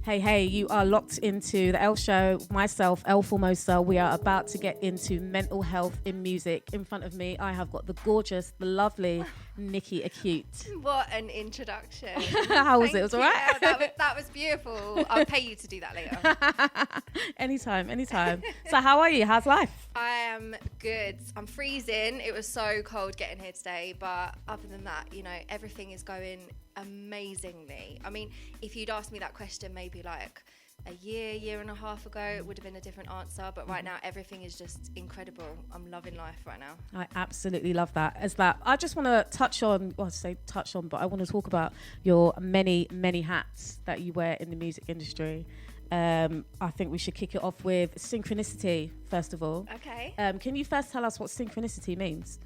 Hey, you are locked into the L Show. Myself, El Formosa. We are about to get into mental health in music. In front of me, I have got the gorgeous, the lovely Nikki Acute. What an introduction. How was it? It was all right? Yeah, that was beautiful. I'll pay you to do that later. Anytime. So how are you? How's life? I am good. I'm freezing. It was so cold getting here today. But other than that, everything is going amazingly. I mean, if you'd asked me that question maybe like a year and a half ago, it would have been a different answer. But right now, everything is just incredible. I'm loving life right now. I absolutely love that. I just want to touch on, but I want to talk about your many hats that you wear in the music industry. I think we should kick it off with synchronicity, first of all. Okay. Can you first tell us what synchronicity means?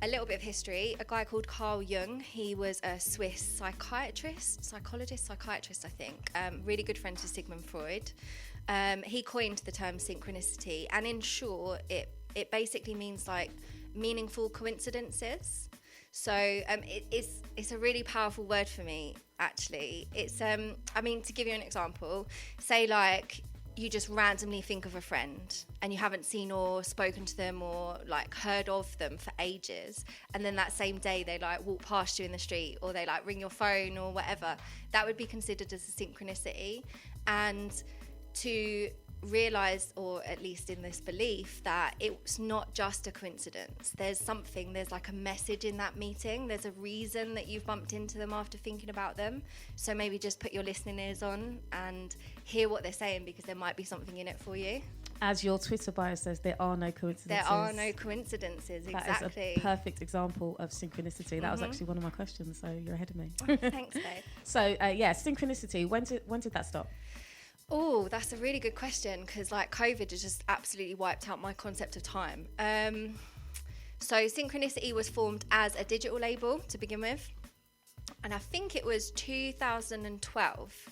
A little bit of history. A guy called Carl Jung, he was a Swiss psychiatrist, I think. Really good friend to Sigmund Freud. He coined the term synchronicity, and in short, it basically means like meaningful coincidences. So it's a really powerful word for me, actually. It's to give you an example, say like you just randomly think of a friend and you haven't seen or spoken to them or like heard of them for ages, and then that same day they like walk past you in the street or they like ring your phone or whatever, that would be considered as a synchronicity. And to realize, or at least in this belief, that it's not just a coincidence. There's like a message in that meeting. There's a reason that you've bumped into them after thinking about them. So maybe just put your listening ears on and hear what they're saying, because there might be something in it for you. As your Twitter bio says, there are no coincidences. There are no coincidences, exactly. That is a perfect example of synchronicity. That was actually one of my questions, so you're ahead of me. Thanks, babe. So, synchronicity, when did that stop? Oh, that's a really good question, because like COVID has just absolutely wiped out my concept of time. So Synchronicity was formed as a digital label to begin with, and I think it was 2012.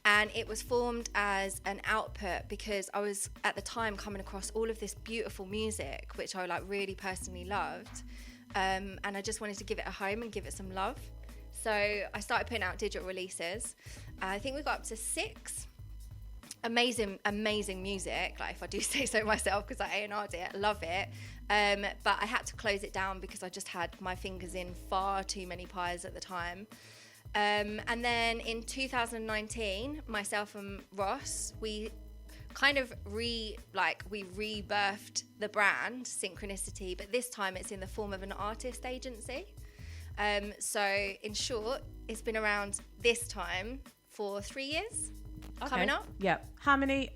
And it was formed as an output because I was at the time coming across all of this beautiful music, which I like really personally loved. And I just wanted to give it a home and give it some love. So I started putting out digital releases. I think we got up to 6. Amazing music, like if I do say so myself, because I A&R'd it, I love it. But I had to close it down because I just had my fingers in far too many pies at the time. And then in 2019, myself and Ross, we kind of rebirthed the brand Synchronicity, but this time it's in the form of an artist agency. So in short, it's been around this time for 3 years. Okay. Coming up. Yeah. How many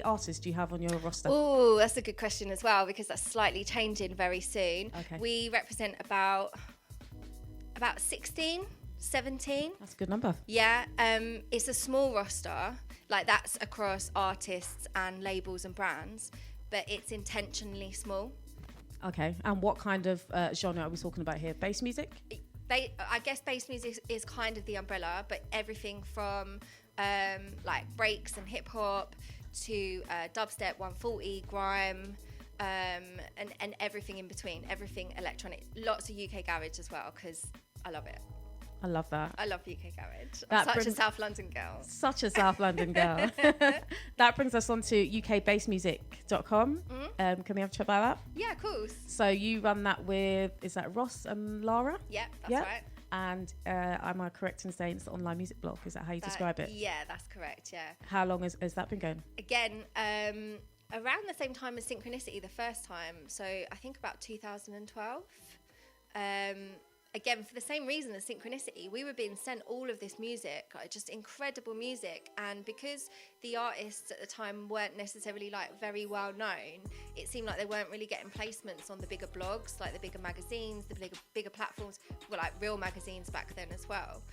artists do you have on your roster? Oh, that's a good question as well, because that's slightly changing very soon. Okay. We represent about 16, 17. That's a good number. Yeah. It's a small roster. Like that's across artists and labels and brands, but it's intentionally small. Okay. And what kind of genre are we talking about here? Bass music? I guess bass music is kind of the umbrella, but everything from like breaks and hip hop to dubstep, 140, grime, and everything in between, everything electronic. Lots of UK garage as well, because I love it. I love that. I love UK garage. I'm such a South London girl. Such a South London girl. That brings us on to ukbassmusic.com. Can we have a chat about that? Yeah, of course. So you run that with, is that Ross and Lara? Yeah, that's right. And am I correct in saying it's the online music blog? Is that how you describe it? Yeah, that's correct, yeah. How long has that been going? Again, around the same time as Synchronicity the first time. So I think about 2012. Again, for the same reason as Synchronicity, we were being sent all of this music, like just incredible music. And because the artists at the time weren't necessarily like very well known, it seemed like they weren't really getting placements on the bigger blogs, like the bigger magazines, the bigger platforms, were like real magazines back then as well.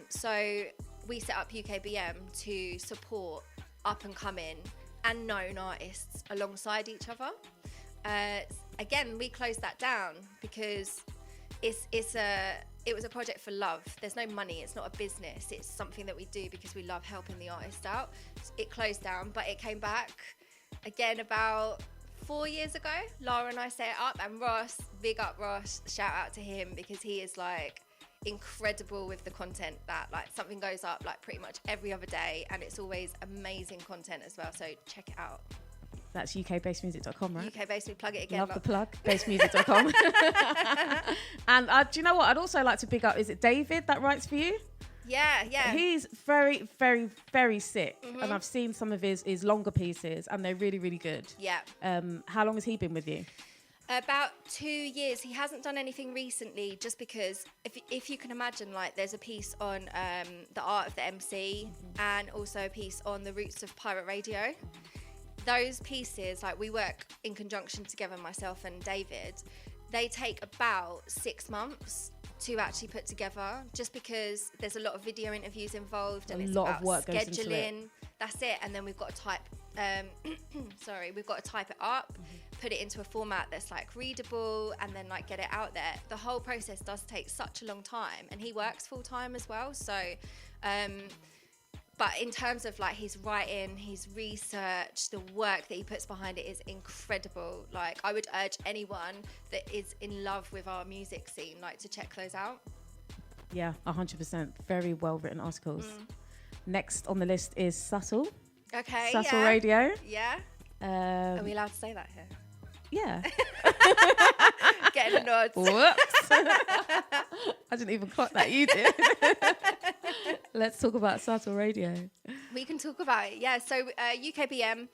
So we set up UKBM to support up and coming and known artists alongside each other. Again, we closed that down because it was a project for love. There's no money. It's not a business. It's something that we do because we love helping the artist out. It closed down, but it came back again about 4 years ago. Lara and I set it up, and Ross, big up Ross, shout out to him, because he is like, incredible with the content that like something goes up like pretty much every other day, and it's always amazing content as well. So check it out. That's ukbasedmusic.com, right? UK Based, plug it again. Love the plug. basedmusic.com. And do you know what? I'd also like to big up, is it David that writes for you? Yeah. He's very, very, very sick. And I've seen some of his longer pieces and they're really, really good. Yeah. How long has he been with you? About 2 years. He hasn't done anything recently, just because if you can imagine, like there's a piece on the art of the MC and also a piece on the roots of pirate radio. Those pieces, like we work in conjunction together, myself and David, they take about 6 months to actually put together, just because there's a lot of video interviews involved and it's lot about of work scheduling. goes into it. That's it. And then we've got to type we've got to type it up, put it into a format that's like readable, and then like get it out there. The whole process does take such a long time, and he works full time as well. So but in terms of like his writing, his research, the work that he puts behind it is incredible. Like I would urge anyone that is in love with our music scene, like to check those out. Yeah, 100%. Very well written articles. Next on the list is Subtle. Okay. Subtle Radio. Yeah. Are we allowed to say that here? Yeah. Getting a nod. Whoops. I didn't even clock that. You did. Let's talk about Subtle Radio. We can talk about it. Yeah. So UKBM,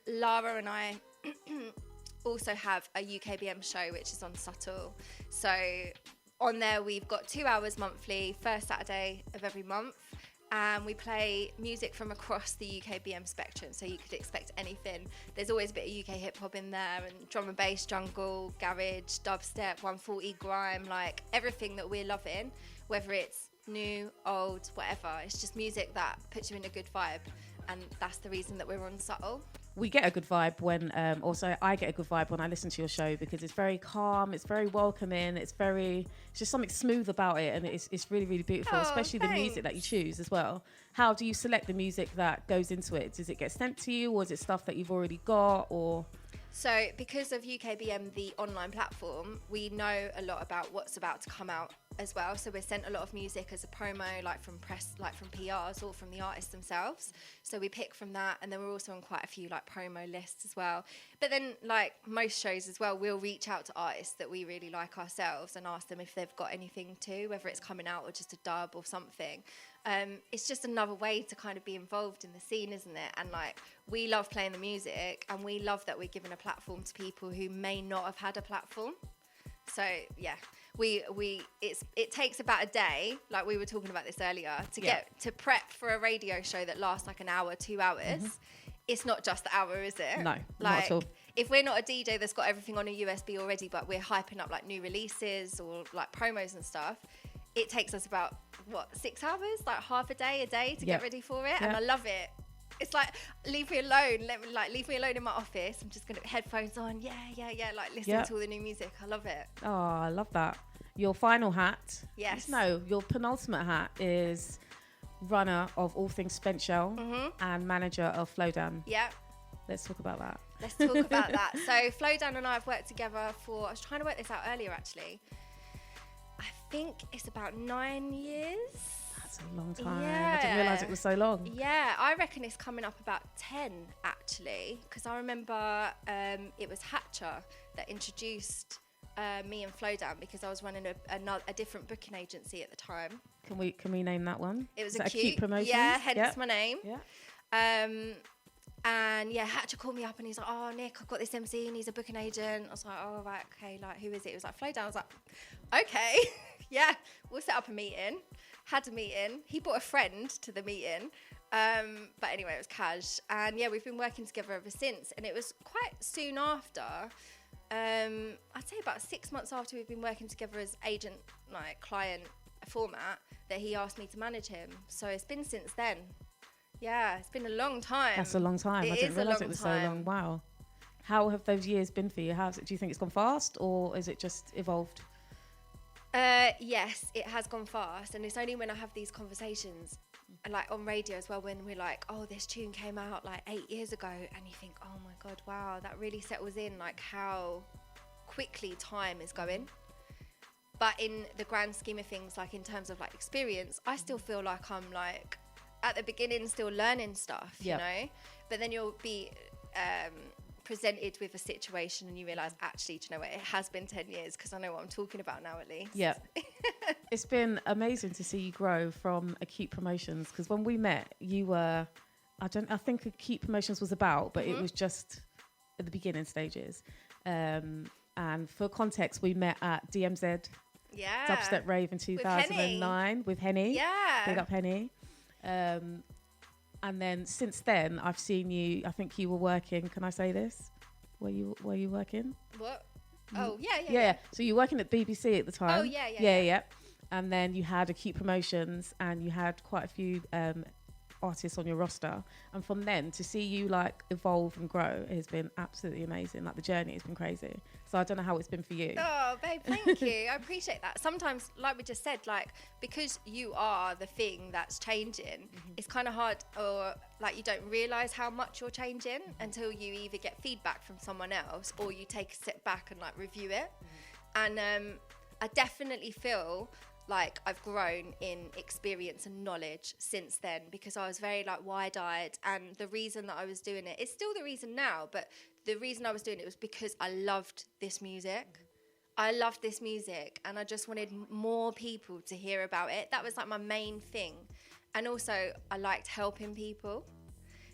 Lara and I also have a UKBM show, which is on Subtle. So on there, we've got 2 hours monthly, first Saturday of every month. And we play music from across the UKBM spectrum, so you could expect anything. There's always a bit of UK hip-hop in there, and drum and bass, jungle, garage, dubstep, 140, grime, like everything that we're loving, whether it's new, old, whatever. It's just music that puts you in a good vibe, and that's the reason that we're on Subtle. We get a good vibe when, also I get a good vibe when I listen to your show, because it's very calm, it's very welcoming, it's just something smooth about it, and it's really, really beautiful, especially thanks. the music that you choose as well. How do you select the music that goes into it? Does it get sent to you, or is it stuff that you've already got, or? So because of UKBM, the online platform, we know a lot about what's about to come out as well. So we're sent a lot of music as a promo, like from press, like from PRs or from the artists themselves. So we pick from that, and then we're also on quite a few like promo lists as well. But then, like most shows as well, we'll reach out to artists that we really like ourselves and ask them if they've got anything too, whether it's coming out or just a dub or something. It's just another way to kind of be involved in the scene, isn't it? And like, we love playing the music, and we love that we're giving a platform to people who may not have had a platform. So yeah, it takes about a day, like we were talking about this earlier, to get to prep for a radio show that lasts like an hour, 2 hours. It's not just the hour, is it? No, like, not at all. If we're not a DJ that's got everything on a USB already, but we're hyping up like new releases or like promos and stuff, it takes us about 6 hours, like half a day to get ready for it. And I love it. It's like, leave me alone. Leave me alone in my office. I'm just gonna headphones on. Yeah. Like listening to all the new music. I love it. Oh, I love that. Your final hat. Yes. No, your penultimate hat is runner of all things Spent Shell and manager of Flowdown. Yeah. Let's talk about that. Let's talk about that. So Flowdown and I have worked together for, I was trying to work this out earlier actually. I think it's about 9 years. That's a long time. Yeah. I didn't realise it was so long. Yeah, I reckon it's coming up about 10 actually, because I remember it was Hatcher that introduced me and Flowdown, because I was running a different booking agency at the time. Can we name that one? It was Acute Promotions. Yeah, hence my name. Yeah. And yeah, Hatcher called me up and he's like, "Oh, Nick, I've got this MC and he's a booking agent." I was like, "Oh, right, okay, like who is it?" It was like Flowdown. I was like, "Okay, yeah, we'll set up a meeting." Had a meeting. He brought a friend to the meeting. But anyway, it was Kaj. And yeah, we've been working together ever since. And it was quite soon after, I'd say about 6 months after we've been working together as agent, like client format, that he asked me to manage him. So it's been since then. Yeah, it's been a long time. That's a long time. I didn't realise it was so long. Wow. How have those years been for you? Do you think it's gone fast, or is it just evolved? Yes, it has gone fast, and it's only when I have these conversations, and like on radio as well, when we're like, "Oh, this tune came out like 8 years ago," and you think, "Oh my God, wow, that really settles in, like how quickly time is going." But in the grand scheme of things, like in terms of like experience, I still feel like I'm like at the beginning still learning stuff, you know. But then you'll be presented with a situation and you realise, actually, do you know what, it has been 10 years because I know what I'm talking about now, at least. Yeah. It's been amazing to see you grow from Acute Promotions, because when we met, you were, I think Acute Promotions was about, but it was just at the beginning stages. And for context, we met at DMZ Dubstep Rave in 2009 with Henny. Yeah. Big up Henny. And then since then, I've seen you. I think you were working. Can I say this? Were you working? What? Oh yeah. So you were working at BBC at the time. Oh yeah. And then you had Acute Promotions, and you had quite a few artists on your roster. And from then to see you like evolve and grow has been absolutely amazing. Like the journey has been crazy. So I don't know how it's been for you. Oh, babe, thank you. I appreciate that. Sometimes, like we just said, like because you are the thing that's changing, it's kind of hard, or like you don't realise how much you're changing until you either get feedback from someone else or you take a step back and like review it. And I definitely feel like I've grown in experience and knowledge since then, because I was very like wide-eyed, and the reason that I was doing it, it's still the reason now, but the reason I was doing it was because I loved this music. I loved this music and I just wanted more people to hear about it. That was like my main thing. And also I liked helping people.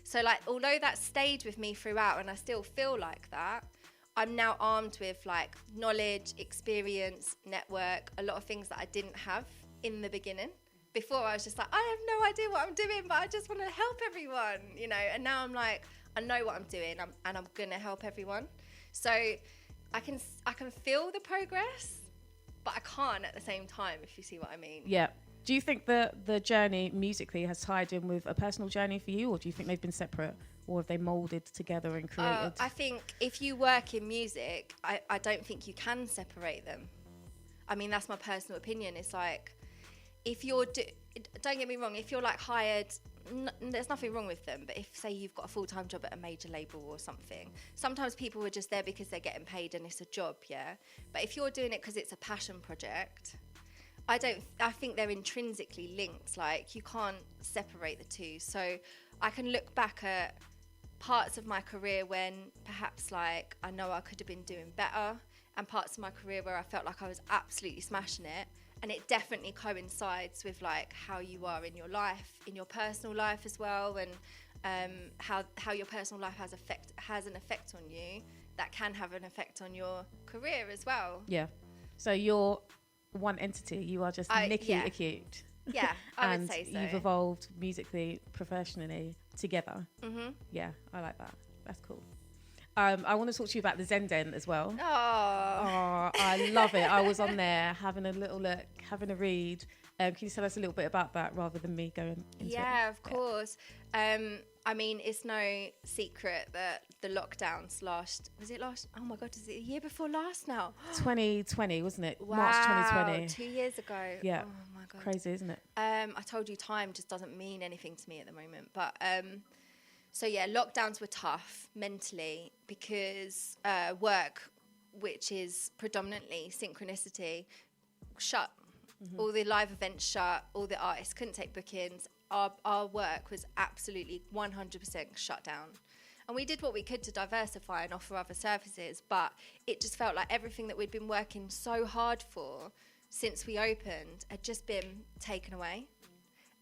So like, although that stayed with me throughout and I still feel like that, I'm now armed with like knowledge, experience, network, a lot of things that I didn't have in the beginning. Before I was just like, I have no idea what I'm doing, but I just want to help everyone, you know. And now I'm like, I know what I'm doing, and I'm gonna help everyone. So I can feel the progress, but I can't at the same time, if you see what I mean. Yeah. Do you think the journey musically has tied in with a personal journey for you, or do you think they've been separate? Or have they moulded together and created? I think if you work in music, I don't think you can separate them. I mean, that's my personal opinion. It's like, if you're, don't get me wrong, if you're like hired, there's nothing wrong with them. But if, say, you've got a full-time job at a major label or something, sometimes people are just there because they're getting paid and it's a job, yeah? But if you're doing it because it's a passion project, I think they're intrinsically linked. Like, you can't separate the two. So I can look back at parts of my career when perhaps like I know I could have been doing better, and parts of my career where I felt like I was absolutely smashing it, and it definitely coincides with like how you are in your life, in your personal life as well, and how your personal life has an effect on you that can have an effect on your career as well. Yeah. So you're one entity. You are just Nikki Acute. Yeah, I would and say so. You've evolved musically, professionally together. Mm-hmm. Yeah, I like that. That's cool. I want to talk to you about the Zenden as well. Oh, I love it. I was on there having a little look, having a read. Can you tell us a little bit about that rather than me going into it? Yeah, of course. I mean, it's no secret that the lockdowns oh my God, is it a year before last now? 2020, wasn't it? Wow, March 2020. 2 years ago. Yeah. Oh my God. Crazy, isn't it? I told you time just doesn't mean anything to me at the moment. But so yeah, lockdowns were tough mentally because work, which is predominantly synchronicity, shut. Mm-hmm. All the live events shut, all the artists couldn't take bookings. Our work was absolutely 100% shut down. And we did what we could to diversify and offer other services, but it just felt like everything that we'd been working so hard for since we opened had just been taken away.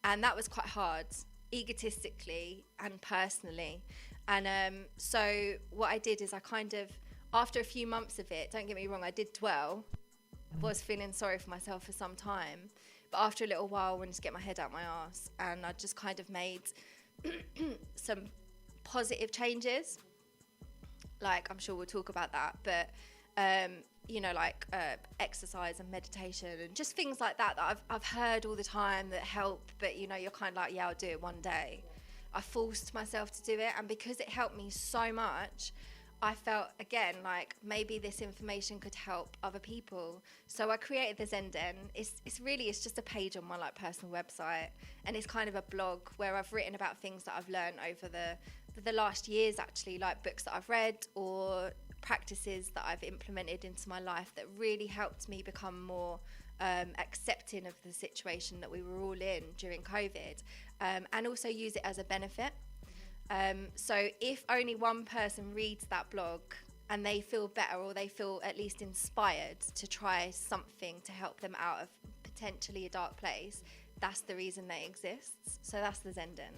And that was quite hard, egotistically and personally. And so what I did is I kind of, after a few months of it, don't get me wrong, I did dwell. I was feeling sorry for myself for some time. But after a little while, I wanted to get my head out my arse. And I just kind of made some positive changes. Like, I'm sure we'll talk about that. But, you know, like exercise and meditation and just things like that I've heard all the time that help. But, you know, you're kind of like, yeah, I'll do it one day. I forced myself to do it. And because it helped me so much, I felt, again, like maybe this information could help other people. So I created the Zenden. It's just a page on my like personal website, and it's kind of a blog where I've written about things that I've learned over the last years, actually, like books that I've read or practices that I've implemented into my life that really helped me become more accepting of the situation that we were all in during COVID, and also use it as a benefit. So if only one person reads that blog and they feel better, or they feel at least inspired to try something to help them out of potentially a dark place, that's the reason they exist. So that's the Zenden.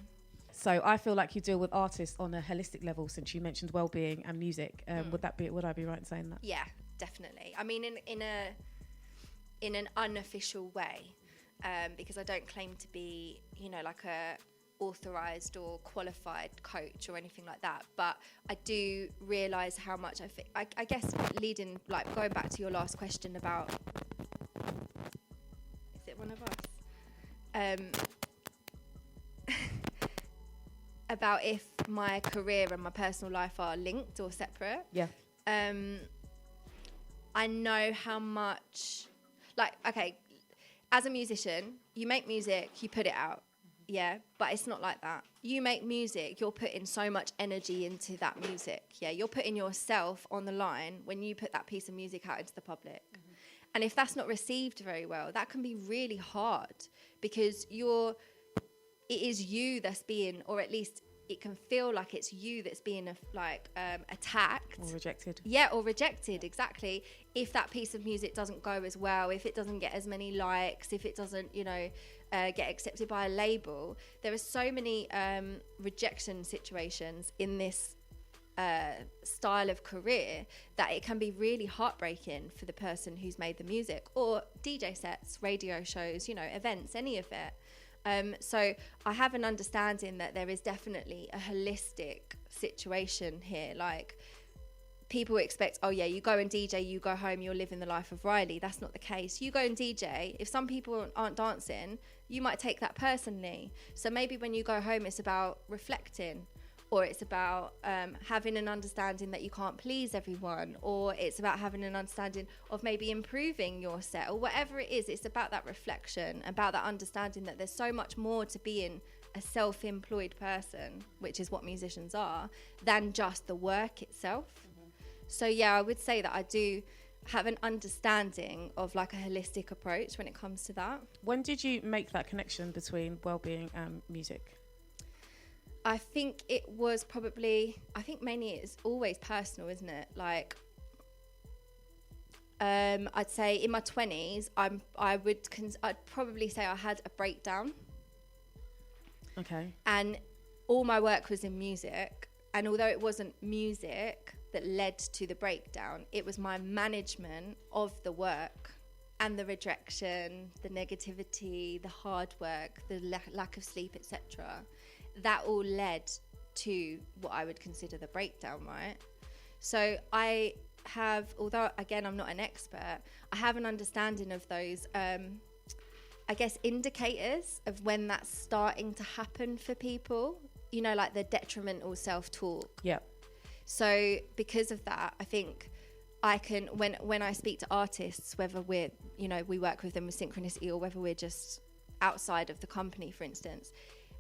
So I feel like you deal with artists on a holistic level, since you mentioned well-being and music. Would I be right in saying that? Yeah, definitely. I mean, in an unofficial way, because I don't claim to be, like a authorized or qualified coach or anything like that, but I do realize how much I guess going back to your last question about, is it one of us, about if my career and my personal life are linked or separate. Yeah. I know how much, as a musician, you make music, you put it out. Yeah, but it's not like that. You make music, you're putting so much energy into that music. Yeah, you're putting yourself on the line when you put that piece of music out into the public. Mm-hmm. And if that's not received very well, that can be really hard, because it is you that's being, or at least it can feel like it's you that's being attacked. Or rejected. Yeah, or rejected, exactly. If that piece of music doesn't go as well, if it doesn't get as many likes, if it doesn't, get accepted by a label. There are so many rejection situations in this style of career that it can be really heartbreaking for the person who's made the music, or DJ sets, radio shows, events, any of it. So I have an understanding that there is definitely a holistic situation here. Like, people expect, oh yeah, you go and DJ, you go home, you're living the life of Riley. That's not the case. You go and DJ, if some people aren't dancing, you might take that personally. So maybe when you go home, it's about reflecting, or it's about having an understanding that you can't please everyone, or it's about having an understanding of maybe improving your set, or whatever it is. It's about that reflection, about that understanding that there's so much more to being a self-employed person, which is what musicians are, than just the work itself. Mm-hmm. So yeah, I would say that I do have an understanding of like a holistic approach when it comes to that. When did you make that connection between well-being and music? I think it was mainly it's always personal, isn't it? Like, I'd say in my 20s, I'd probably say I had a breakdown. Okay. And all my work was in music. And although it wasn't music that led to the breakdown, it was my management of the work and the rejection, the negativity, the hard work, the lack of sleep, etc. That all led to what I would consider the breakdown, right? So I have, although again I'm not an expert, I have an understanding of those, indicators of when that's starting to happen for people, like the detrimental self-talk. Yeah. So because of that, I think I can, when I speak to artists, whether we're, we work with them with synchronicity, or whether we're just outside of the company, for instance,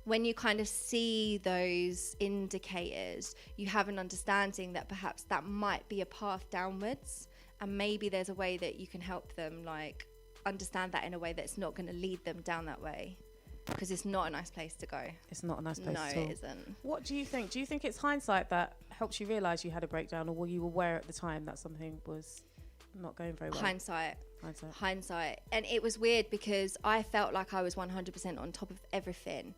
when you kind of see those indicators, you have an understanding that perhaps that might be a path downwards, and maybe there's a way that you can help them like understand that in a way that's not going to lead them down that way, because it's not a nice place to go. It's not a nice place at all. No, it isn't. What do you think? Do you think it's hindsight that helps you realise you had a breakdown, or were you aware at the time that something was not going very well? Hindsight. And it was weird because I felt like I was 100% on top of everything.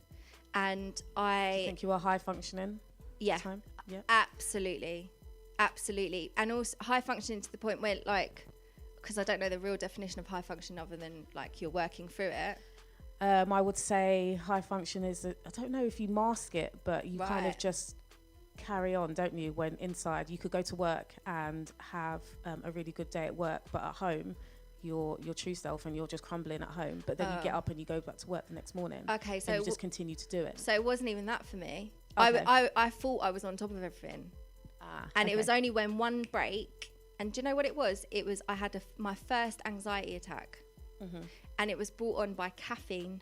And Do you think you were high functioning? Yeah. At the time? Yeah. Absolutely. And also high functioning to the point where, like, because I don't know the real definition of high function other than like you're working through it. I would say high function is, I don't know if you mask it, but you kind of just carry on, don't you? When inside you could go to work and have a really good day at work, but at home your true self and you're just crumbling at home, but then you get up and you go back to work the next morning. Okay, so and you just continue to do it. So it wasn't even that for me. Okay. I thought I was on top of everything, and it was only when one break. And do you know what it was? It was I had my first anxiety attack, and it was brought on by caffeine,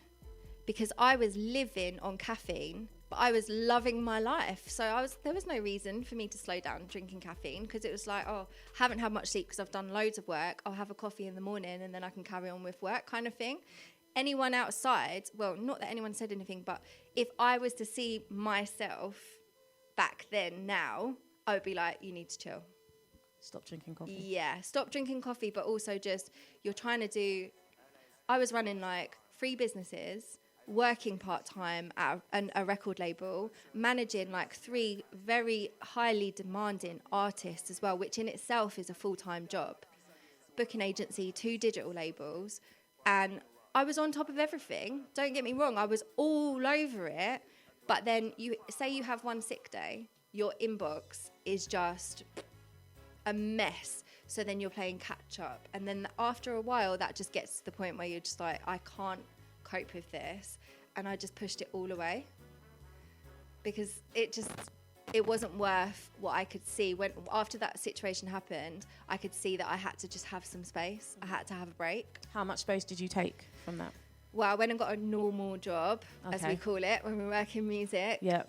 because I was living on caffeine But I was loving my life. So there was no reason for me to slow down drinking caffeine, because it was like, oh, haven't had much sleep because I've done loads of work. I'll have a coffee in the morning and then I can carry on with work, kind of thing. Anyone outside, well, not that anyone said anything, but if I was to see myself back then now, I would be like, you need to chill. Stop drinking coffee. Yeah, stop drinking coffee, but also just, I was running like 3 businesses, working part-time at a record label, managing like 3 very highly demanding artists as well, which in itself is a full-time job. Booking agency, 2 digital labels, and I was on top of everything. Don't get me wrong, I was all over it. But then you have one sick day, your inbox is just a mess. So then you're playing catch up. And then after a while, that just gets to the point where you're just like, I can't cope with this. And I just pushed it all away, because it wasn't worth what I could see. When after that situation happened, I could see that I had to just have some space. I had to have a break. How much space did you take from that? Well, I went and got a normal job, as we call it, when we work in music. Yeah.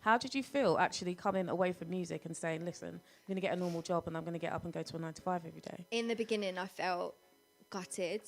How did you feel actually coming away from music and saying, listen, I'm going to get a normal job and I'm going to get up and go to a 9 to 5 every day? In the beginning, I felt gutted.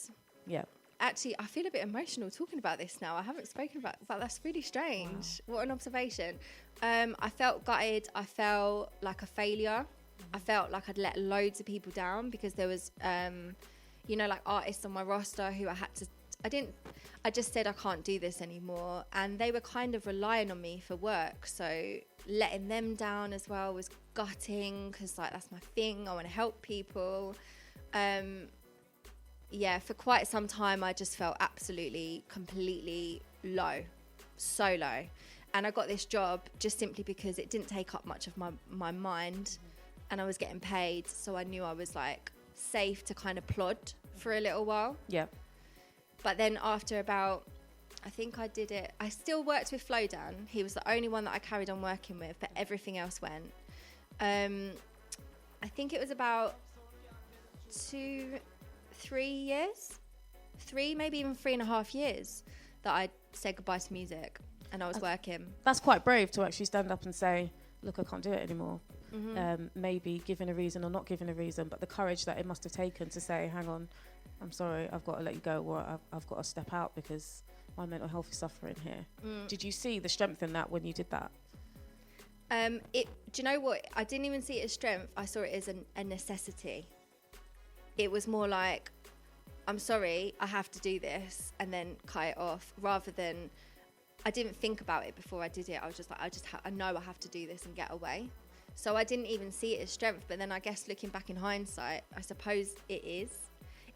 Yeah. Actually, I feel a bit emotional talking about this now. I haven't spoken about that. That's really strange. Wow. What an observation. I felt gutted. I felt like a failure. I felt like I'd let loads of people down, because there was, like artists on my roster who I just said I can't do this anymore, and they were kind of relying on me for work, so letting them down as well was gutting, because like that's my thing. I want to help people. For quite some time I just felt absolutely completely low, so low, and I got this job just simply because it didn't take up much of my mind, and I was getting paid, so I knew I was like safe to kind of plod for a little while. Yeah. But then after about, I think I still worked with Flowdown. He was the only one that I carried on working with, but everything else went. I think it was about 2-3 years, maybe even 3.5 years, that I said goodbye to music, and I was working. That's quite brave to actually stand up and say, look, I can't do it anymore. Mm-hmm. Maybe giving a reason or not giving a reason, but the courage that it must have taken to say, hang on, I'm sorry, I've got to let you go, or I've got to step out because my mental health is suffering here. Did you see the strength in that when you did that? Do you know what? I didn't even see it as strength. I saw it as a necessity. It was more like, I'm sorry, I have to do this, and then cut it off, rather than, I didn't think about it before I did it. I was just like, I know I have to do this and get away. So I didn't even see it as strength. But then I guess looking back in hindsight, I suppose it is.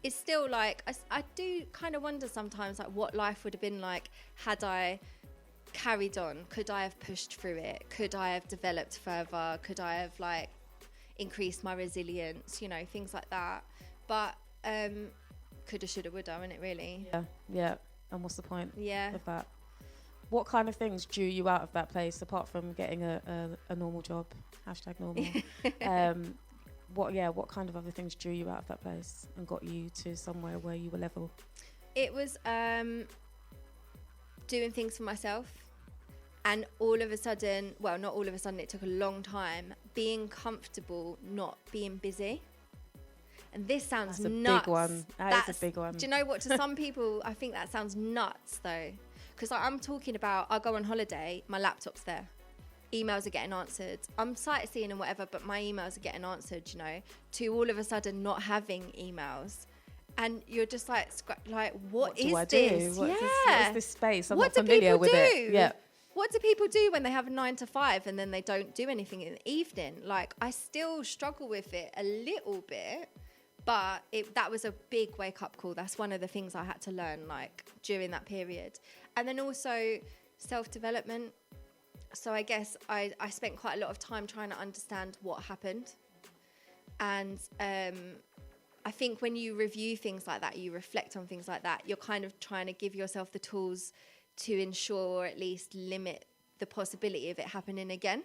It's still like, I do kind of wonder sometimes like what life would have been like had I carried on. Could I have pushed through it? Could I have developed further? Could I have like increased my resilience? Things like that. But coulda, shoulda, woulda, isn't it really? Yeah. And what's the point of that? What kind of things drew you out of that place, apart from getting a normal job? #normal. What kind of other things drew you out of that place and got you to somewhere where you were level? It was doing things for myself, and all of a sudden, well, not all of a sudden, it took a long time, being comfortable not being busy. And this sounds nuts. Big one. That is a big one. Do you know what? To some people, I think that sounds nuts though. Because I'm talking about, I go on holiday, my laptop's there. Emails are getting answered. I'm sightseeing and whatever, but my emails are getting answered, to all of a sudden not having emails. And you're just like what is this? What is this space? I'm not familiar with it. Yeah. What do people do when they have a 9 to 5 and then they don't do anything in the evening? Like, I still struggle with it a little bit, but that was a big wake-up call. That's one of the things I had to learn, like, during that period. And then also self-development. So I guess I spent quite a lot of time trying to understand what happened. And I think when you review things like that, you reflect on things like that, you're kind of trying to give yourself the tools to ensure or at least limit the possibility of it happening again.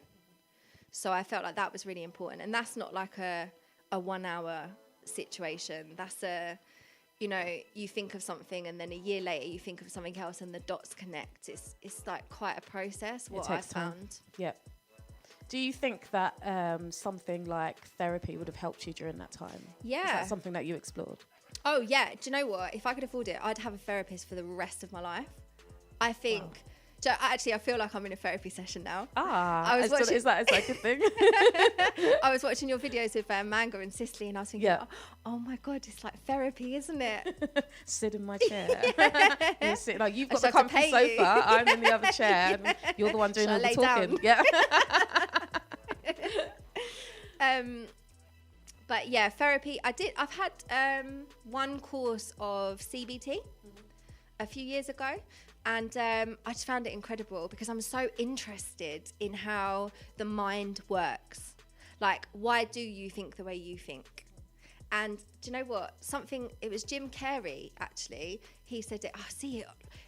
So I felt like that was really important. And that's not like a 1 hour situation. That's you know, you think of something and then a year later you think of something else and the dots connect. It's like quite a process, what I found. Yeah. Do you think that something like therapy would have helped you during that time? Yeah. Is that something that you explored? Oh, yeah. Do you know what? If I could afford it, I'd have a therapist for the rest of my life. I think... Wow. Actually, I feel like I'm in a therapy session now. Is that a good thing? I was watching your videos with Manga and Cicely, and I was thinking, oh my God, it's like therapy, isn't it? Sit in my chair. You sit, like, you've got the comfy sofa, I'm in the other chair, and you're the one doing all the talking. Yeah. But yeah, therapy. I've had one course of CBT a few years ago. And I just found it incredible because I'm so interested in how the mind works. Like, why do you think the way you think? And do you know what? It was Jim Carrey, actually. He said it,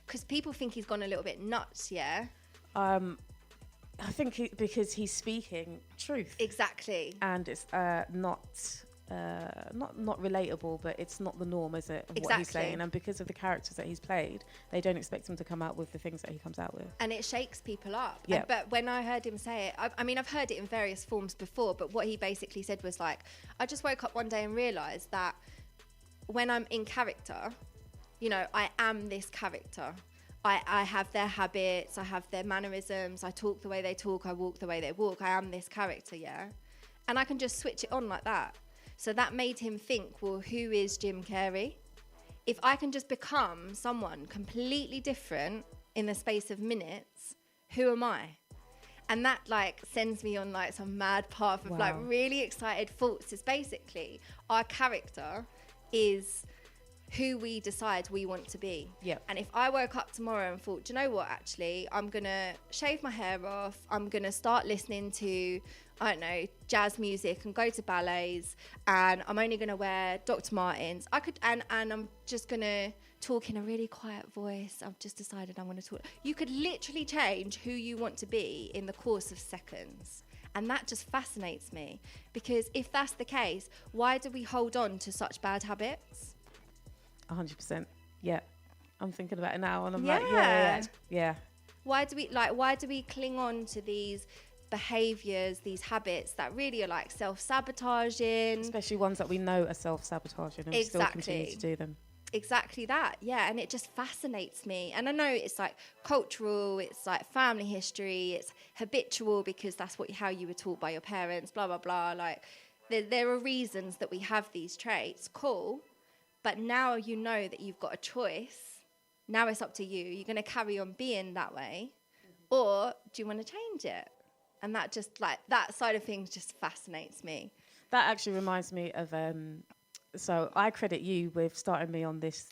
because people think he's gone a little bit nuts, yeah? I think because he's speaking truth. Exactly. And it's not relatable, but it's not the norm, is it, of what he's saying? And because of the characters that he's played, they don't expect him to come out with the things that he comes out with. And it shakes people up. Yeah. But when I heard him say it, I mean, I've heard it in various forms before, but what he basically said was like, I just woke up one day and realised that when I'm in character, you know, I am this character. I have their habits, I have their mannerisms, I talk the way they talk, I walk the way they walk. I am this character, yeah? And I can just switch it on like that. So that made him think, well, who is Jim Carrey? If I can just become someone completely different in the space of minutes, who am I? And that like sends me on like some mad path of like really excited thoughts. It's basically our character is who we decide we want to be. Yeah. And if I woke up tomorrow and thought, do you know what, actually, I'm going to shave my hair off. I'm going to start listening to, I don't know, jazz music and go to ballets. And I'm only going to wear Dr. Martens. And I'm just going to talk in a really quiet voice. I've just decided I'm going to talk. You could literally change who you want to be in the course of seconds. And that just fascinates me. Because if that's the case, why do we hold on to such bad habits? 100%. Yeah. I'm thinking about it now and I'm yeah. Why do we cling on to these behaviors, these habits that really are like self-sabotaging? Especially ones that we know are self-sabotaging and we still continue to do them. Exactly that. Yeah. And it just fascinates me. And I know it's like cultural, it's like family history, it's habitual because that's how you were taught by your parents, blah, blah, blah. Like there are reasons that we have these traits. Cool. But now you know that you've got a choice. Now it's up to you. You're going to carry on being that way, or do you want to change it? And that just like that side of things just fascinates me. That actually reminds me of. So I credit you with starting me on this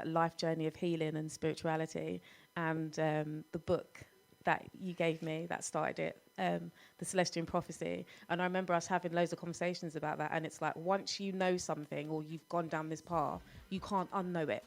life journey of healing and spirituality, and the book that you gave me that started it, the Celestion Prophecy. And I remember us having loads of conversations about that. And it's like, once you know something or you've gone down this path, you can't unknow it.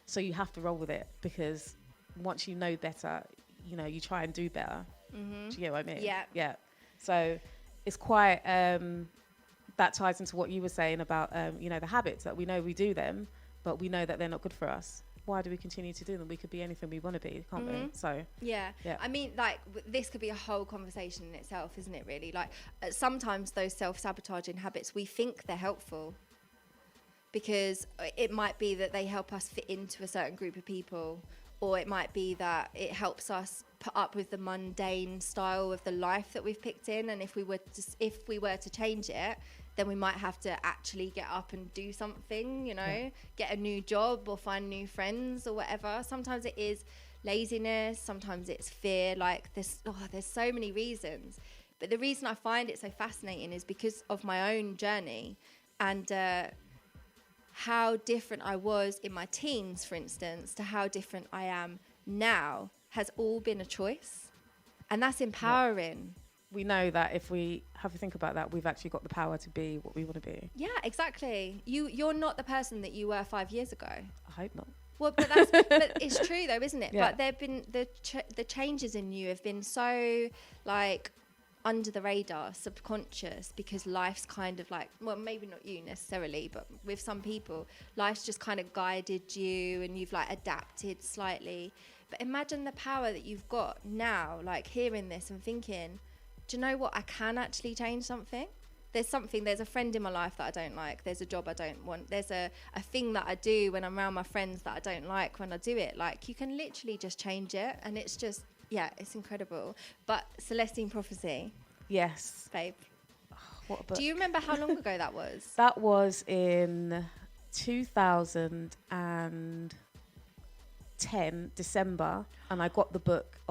So you have to roll with it, because once you know better, you know, you try and do better. Mm-hmm. Do you get what I mean? Yeah. Yeah. So it's quite, that ties into what you were saying about, you know, the habits that we know we do them, but we know that they're not good for us. Why do we continue to do them? We could be anything we want to be, can't we? So yeah. I mean, like, this could be a whole conversation in itself, isn't it, really? Like, sometimes those self-sabotaging habits, we think they're helpful because it might be that they help us fit into a certain group of people, or it might be that it helps us put up with the mundane style of the life that we've picked in. And if we were to change it, then we might have to actually get up and do something, you know, get a new job or find new friends or whatever. Sometimes it is laziness, sometimes it's fear. Like there's so many reasons. But the reason I find it so fascinating is because of my own journey and how different I was in my teens, for instance, to how different I am now has all been a choice. And that's empowering. Yeah. We know that if we have to think about that, we've actually got the power to be what we want to be. Yeah, exactly. You're not the person that you were 5 years ago. I hope not. Well, but it's true though, isn't it? Yeah. But there've been the changes in you have been so like under the radar, subconscious, because life's kind of like, well, maybe not you necessarily, but with some people, life's just kind of guided you and you've like adapted slightly. But imagine the power that you've got now, like hearing this and thinking, do you know what? I can actually change something. There's a friend in my life that I don't like. There's a job I don't want. There's a thing that I do when I'm around my friends that I don't like when I do it. Like, you can literally just change it. And it's just, yeah, it's incredible. But Celestine Prophecy. Yes. Babe. Oh, what a book. Do you remember how long ago that was? That was in 2010, December. And I got the book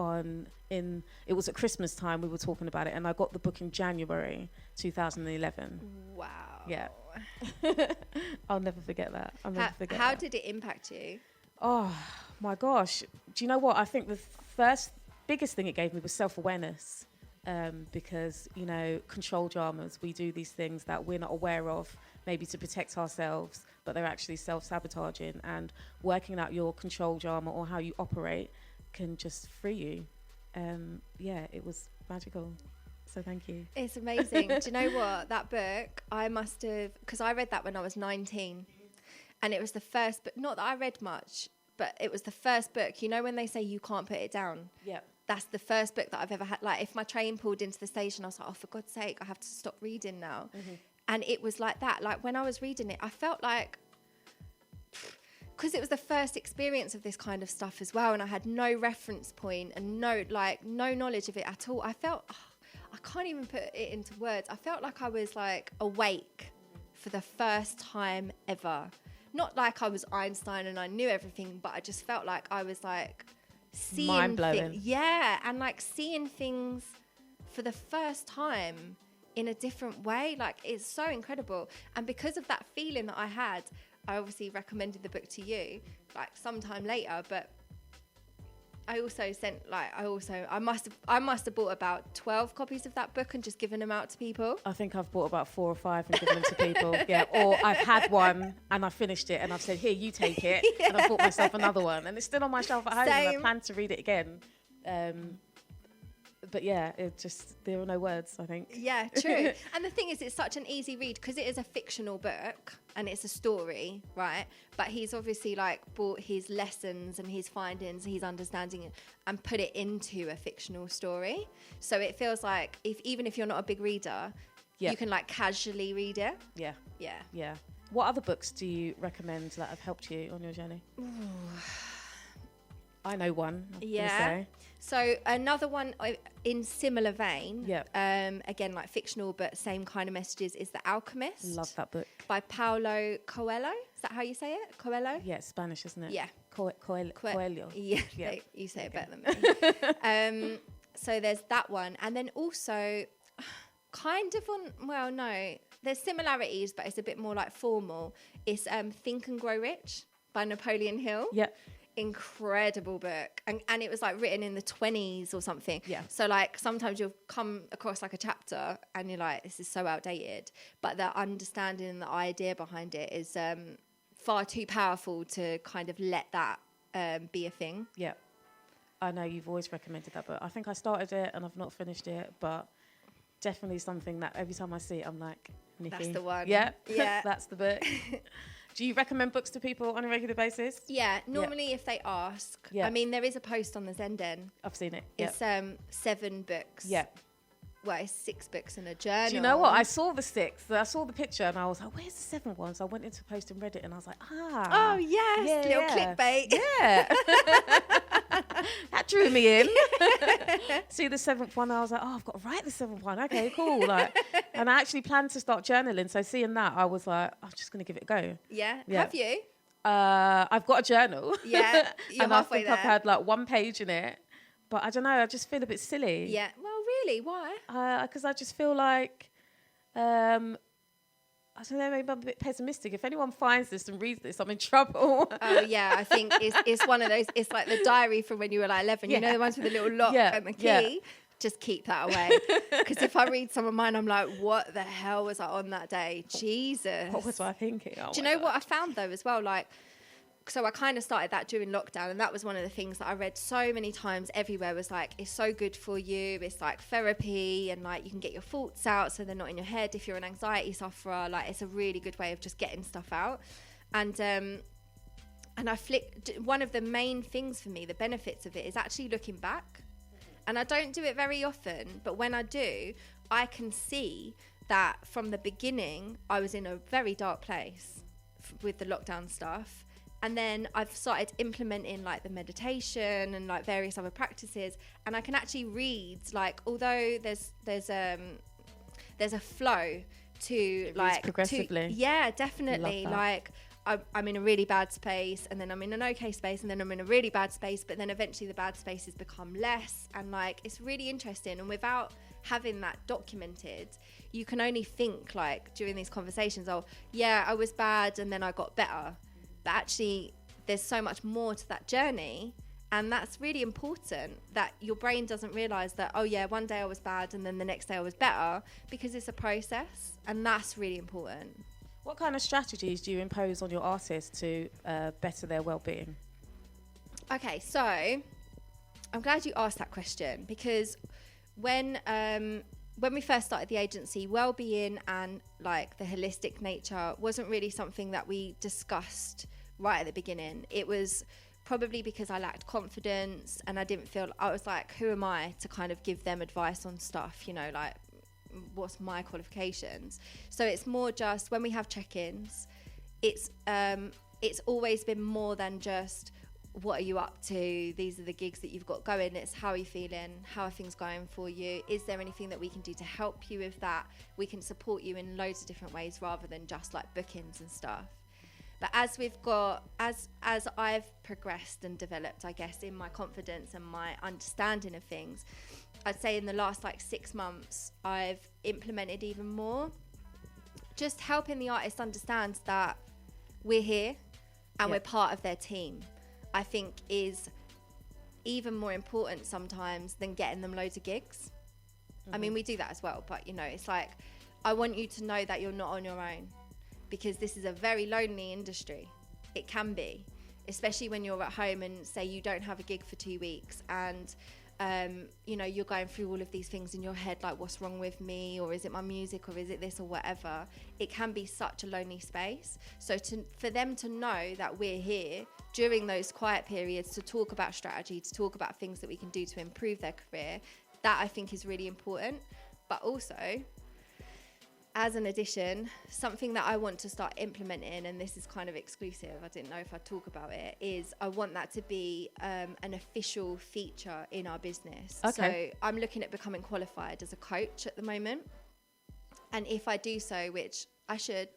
it was at Christmas time, we were talking about it, and I got the book in January 2011. Wow. Yeah. I'll never forget that. How did it impact you? Oh my gosh. Do you know what? I think the biggest thing it gave me was self-awareness. Because, you know, control dramas, we do these things that we're not aware of, maybe to protect ourselves, but they're actually self-sabotaging, and working out your control drama or how you operate can just free you. Yeah, it was magical. So thank you. It's amazing. Do you know what? That book, I must have, because I read that when I was 19, and it was the first book, not that I read much, but it was the first book. You know when they say you can't put it down? Yeah. That's the first book that I've ever had. Like, if my train pulled into the station, I was like, oh, for God's sake, I have to stop reading now. Mm-hmm. And it was like that. Like, when I was reading it, I felt like, because it was the first experience of this kind of stuff as well, and I had no reference point and no knowledge of it at all. I felt, I can't even put it into words. I felt like I was like awake for the first time ever. Not like I was Einstein and I knew everything, but I just felt like I was like seeing mind-blowing. Yeah, and like seeing things for the first time in a different way. Like, it's so incredible. And because of that feeling that I had, I obviously recommended the book to you, like, sometime later. But I also sent, like, I must have bought about 12 copies of that book and just given them out to people. I think I've bought about 4 or 5 and given them to people. Yeah, or I've had one and I finished it and I've said, here, you take it. Yeah. And I bought myself another one, and it's still on my shelf at home. Same. And I plan to read it again. But yeah, there are no words, I think. Yeah, true. And the thing is, it's such an easy read because it is a fictional book and it's a story, right? But he's obviously like brought his lessons and his findings, his understanding, and put it into a fictional story. So it feels like even if you're not a big reader, you can like casually read it. Yeah. Yeah. Yeah. What other books do you recommend that have helped you on your journey? Ooh. I know one. Yeah. So another one in similar vein, again, like fictional, but same kind of messages, is The Alchemist. Love that book. By Paulo Coelho. Is that how you say it? Coelho? Yeah, it's Spanish, isn't it? Yeah. Coelho. Yeah, you say it better than me. So there's that one. And then also, kind of there's similarities, but it's a bit more like formal. It's Think and Grow Rich by Napoleon Hill. Yeah. Incredible book, and it was like written in the 20s or something. Yeah. So like sometimes you'll come across like a chapter and you're like, this is so outdated, but the understanding and the idea behind it is far too powerful to kind of let that be a thing. Yeah, I know you've always recommended that book. I think I started it and I've not finished it, but definitely something that every time I see it, I'm like, Nikki, that's the one. Yeah. That's the book. Do you recommend books to people on a regular basis? Yeah, normally if they ask. Yeah. I mean, there is a post on the Zenden. I've seen it. It's 7 books. Yeah. Well, it's 6 books and a journal. Do you know what? I saw the 6th. I saw the picture and I was like, where's the 7th one? So I went into post and read it and I was like, oh, yes. Little clickbait. Yeah. That drew me in. See the 7th one, I was like, oh, I've got to write the 7th one. Okay, cool. Like, and I actually planned to start journaling. So seeing that, I was like, I'm just going to give it a go. Yeah. Have you? I've got a journal. Yeah. You're and halfway I think there. I've had like 1 page in it. But I don't know, I just feel a bit silly. Yeah. Well, really? Why? Because I just feel like, I don't know, maybe I'm a bit pessimistic. If anyone finds this and reads this, I'm in trouble. Oh, yeah. I think it's one of those, it's like the diary from when you were like 11. You know, the ones with the little lock and the key? Yeah. Just keep that away. Because if I read some of mine, I'm like, what the hell was I on that day? Jesus. What was I thinking? Oh, do you know what I found, though, as well? Like, so I kind of started that during lockdown, and that was one of the things that I read so many times everywhere was like, it's so good for you, it's like therapy, and like you can get your thoughts out so they're not in your head. If you're an anxiety sufferer, like it's a really good way of just getting stuff out. And I one of the main things for me, the benefits of it, is actually looking back. And I don't do it very often, but when I do, I can see that from the beginning I was in a very dark place with the lockdown stuff. And then I've started implementing like the meditation and like various other practices, and I can actually read, like, although there's a flow to like progressively. Yeah, definitely. Like I'm in a really bad space, and then I'm in an okay space, and then I'm in a really bad space, but then eventually the bad spaces become less, and like it's really interesting. And without having that documented, you can only think like during these conversations, oh yeah, I was bad and then I got better. But actually there's so much more to that journey, and that's really important, that your brain doesn't realize that, oh yeah, one day I was bad and then the next day I was better, because it's a process, and that's really important. What kind of strategies do you impose on your artists to better their well-being? Okay, so I'm glad you asked that question, because when we first started the agency, well-being and like the holistic nature wasn't really something that we discussed right at the beginning. It was probably because I lacked confidence, and I didn't feel, I was like, who am I to kind of give them advice on stuff, you know, like what's my qualifications? So it's more just when we have check-ins, it's always been more than just, what are you up to? These are the gigs that you've got going. It's how are you feeling? How are things going for you? Is there anything that we can do to help you with that? We can support you in loads of different ways rather than just like bookings and stuff. But as I've progressed and developed, I guess, in my confidence and my understanding of things, I'd say in the last like 6 months, I've implemented even more. Just helping the artist understand that we're here and we're part of their team, I think is even more important sometimes than getting them loads of gigs. I mean, we do that as well, but you know, it's like, I want you to know that you're not on your own, because this is a very lonely industry. It can be, especially when you're at home and say you don't have a gig for 2 weeks, and you know, you're going through all of these things in your head, like what's wrong with me, or is it my music, or is it this, or whatever. It can be such a lonely space. So for them to know that we're here during those quiet periods to talk about strategy, to talk about things that we can do to improve their career, that I think is really important. But also, as an addition, something that I want to start implementing, and this is kind of exclusive, I didn't know if I'd talk about it, is I want that to be an official feature in our business. Okay. So I'm looking at becoming qualified as a coach at the moment. And if I do so, which I should,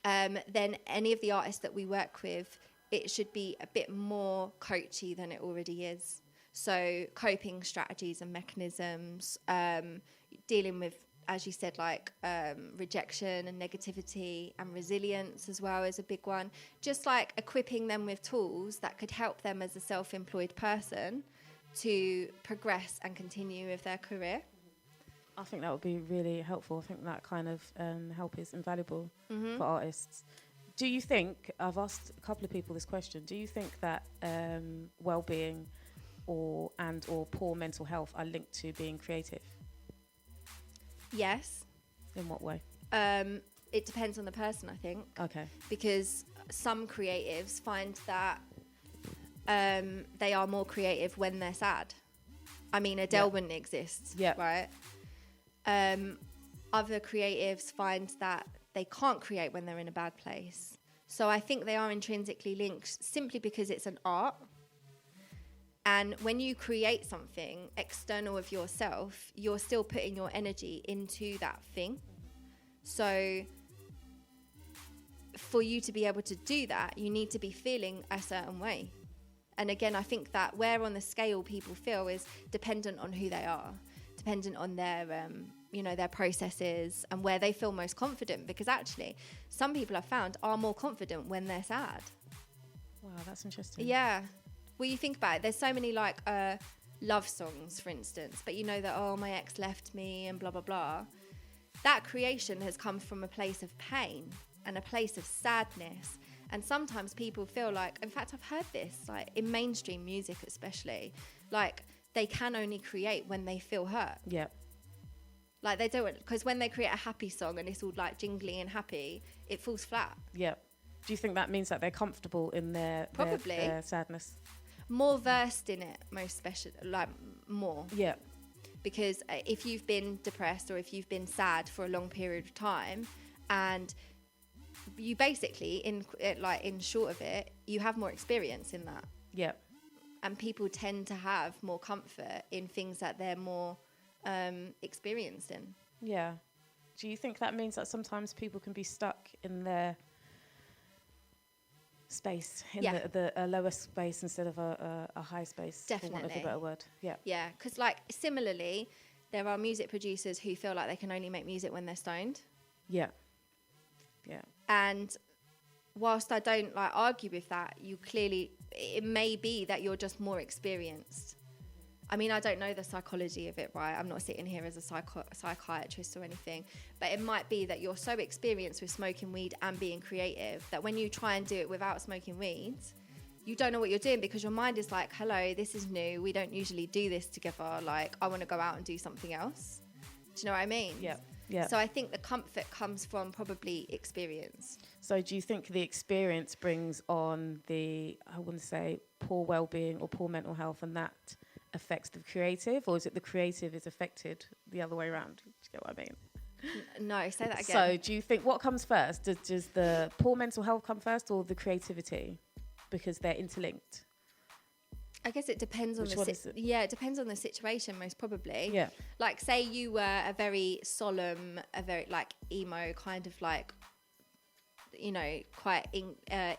then any of the artists that we work with, it should be a bit more coachy than it already is. So coping strategies and mechanisms, dealing with, as you said, like rejection and negativity, and resilience as well is a big one. Just like equipping them with tools that could help them as a self-employed person to progress and continue with their career. I think that would be really helpful. I think that kind of help is invaluable for artists. Do you think, I've asked a couple of people this question, do you think that well-being or poor mental health are linked to being creative? Yes. In what way? It depends on the person, I think. Okay. Because some creatives find that they are more creative when they're sad. I mean, Adele wouldn't exist, right? Other creatives find that they can't create when they're in a bad place. So I think they are intrinsically linked simply because it's an art. And when you create something external of yourself, you're still putting your energy into that thing. So for you to be able to do that, you need to be feeling a certain way. And again, I think that where on the scale people feel is dependent on who they are, dependent on their, their processes and where they feel most confident. Because actually, some people I've found are more confident when they're sad. Wow, that's interesting. Yeah. Well, you think about it, there's so many like love songs, for instance, but you know that, oh, my ex left me and blah, blah, blah. That creation has come from a place of pain and a place of sadness. And sometimes people feel like, in fact, I've heard this, like in mainstream music especially, like they can only create when they feel hurt. Yeah. Like they don't, because when they create a happy song and it's all like jingly and happy, it falls flat. Yeah. Do you think that means that they're comfortable in their sadness? More versed in it, most especially, like more. Yeah. Because if you've been depressed or if you've been sad for a long period of time, and you basically, in short of it, you have more experience in that. Yeah. And people tend to have more comfort in things that they're more experienced in. Yeah. Do you think that means that sometimes people can be stuck in their space, in the lower space instead of a high space? Definitely. For want of a better word. Yeah. Yeah, because like similarly, there are music producers who feel like they can only make music when they're stoned. Yeah. Yeah. And whilst I don't like argue with that, it may be that you're just more experienced. I mean, I don't know the psychology of it, right? I'm not sitting here as a psychiatrist or anything, but it might be that you're so experienced with smoking weed and being creative that when you try and do it without smoking weeds, you don't know what you're doing because your mind is like, hello, this is new. We don't usually do this together. Like, I want to go out and do something else. Do you know what I mean? Yeah. Yeah. So I think the comfort comes from probably experience. So do you think the experience brings on the, I wouldn't say poor well-being or poor mental health, and that affects the creative, or is it the creative is affected the other way around? Do you get what I mean? No, say that again. So do you think what comes first? Does the poor mental health come first or the creativity? Because they're interlinked. I guess it depends on it depends on the situation, most probably. Yeah. Like, say you were a very solemn, a very like emo kind of like, you know, quite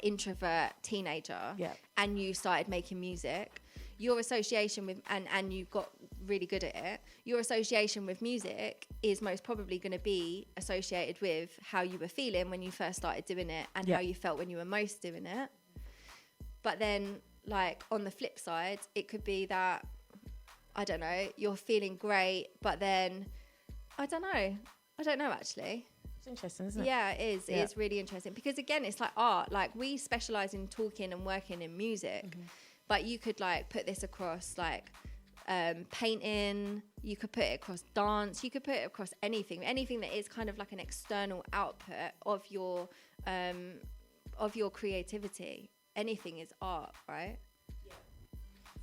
introvert teenager. Yeah. And you started making music. Your association with and you got really good at it. Your association with music is most probably going to be associated with how you were feeling when you first started doing it and how you felt when you were most doing it. But then, like, on the flip side, it could be that, I don't know, you're feeling great, but then, I don't know, actually. It's interesting, isn't it? Yeah, it is. Yeah. It is really interesting. Because, again, it's like art. Like, we specialise in talking and working in music. Mm-hmm. But you could, like, put this across, like, painting. You could put it across dance. You could put it across anything. Anything that is kind of like an external output of your creativity. Anything is art, right? Yeah.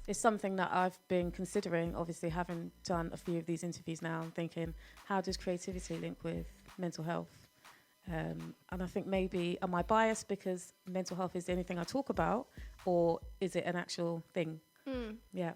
It's something that I've been considering, obviously, having done a few of these interviews now. I'm thinking, how does creativity link with mental health? And I think maybe, am I biased because mental health is the only thing I talk about, or is it an actual thing? Yeah.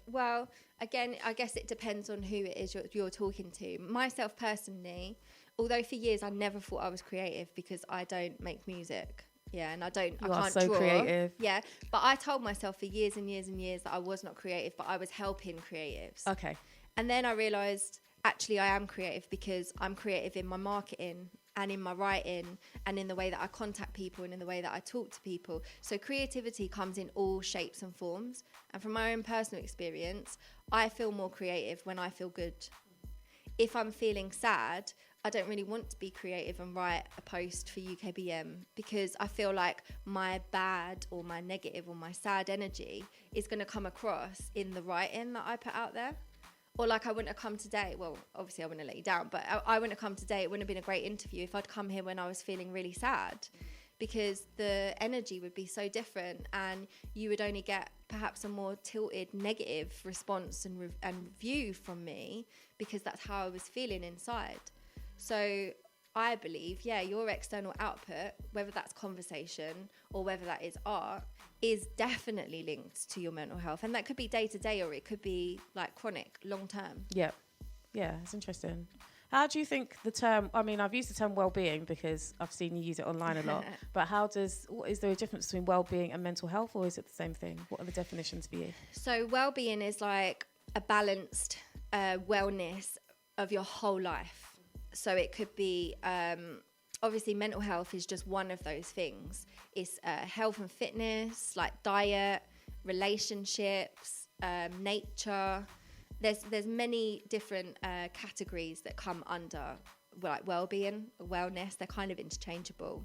Well, again, I guess it depends on who it is you're talking to. Myself personally, although for years I never thought I was creative because I don't make music. Yeah, and I can't draw. Creative. Yeah, but I told myself for years and years and years that I was not creative, but I was helping creatives. Okay. And then I realised, actually, I am creative because I'm creative in my marketing and in my writing and in the way that I contact people and in the way that I talk to people. So creativity comes in all shapes and forms. And from my own personal experience, I feel more creative when I feel good. If I'm feeling sad, I don't really want to be creative and write a post for UKBM because I feel like my bad or my negative or my sad energy is going to come across in the writing that I put out there. Or like I wouldn't have come today. Well, obviously I wouldn't have let you down, but I wouldn't have come today. It wouldn't have been a great interview if I'd come here when I was feeling really sad because the energy would be so different and you would only get perhaps a more tilted negative response and view from me because that's how I was feeling inside. So I believe, your external output, whether that's conversation or whether that is art, is definitely linked to your mental health. And that could be day to day or it could be like chronic, long term. Yeah. Yeah, it's interesting. How do you think the term, I mean, I've used the term well-being because I've seen you use it online a lot, but is there a difference between well-being and mental health, or is it the same thing? What are the definitions for you? So well-being is like a balanced wellness of your whole life. So it could be, obviously mental health is just one of those things. It's health and fitness, like diet, relationships, nature. There's many different categories that come under like well-being, wellness. They're kind of interchangeable.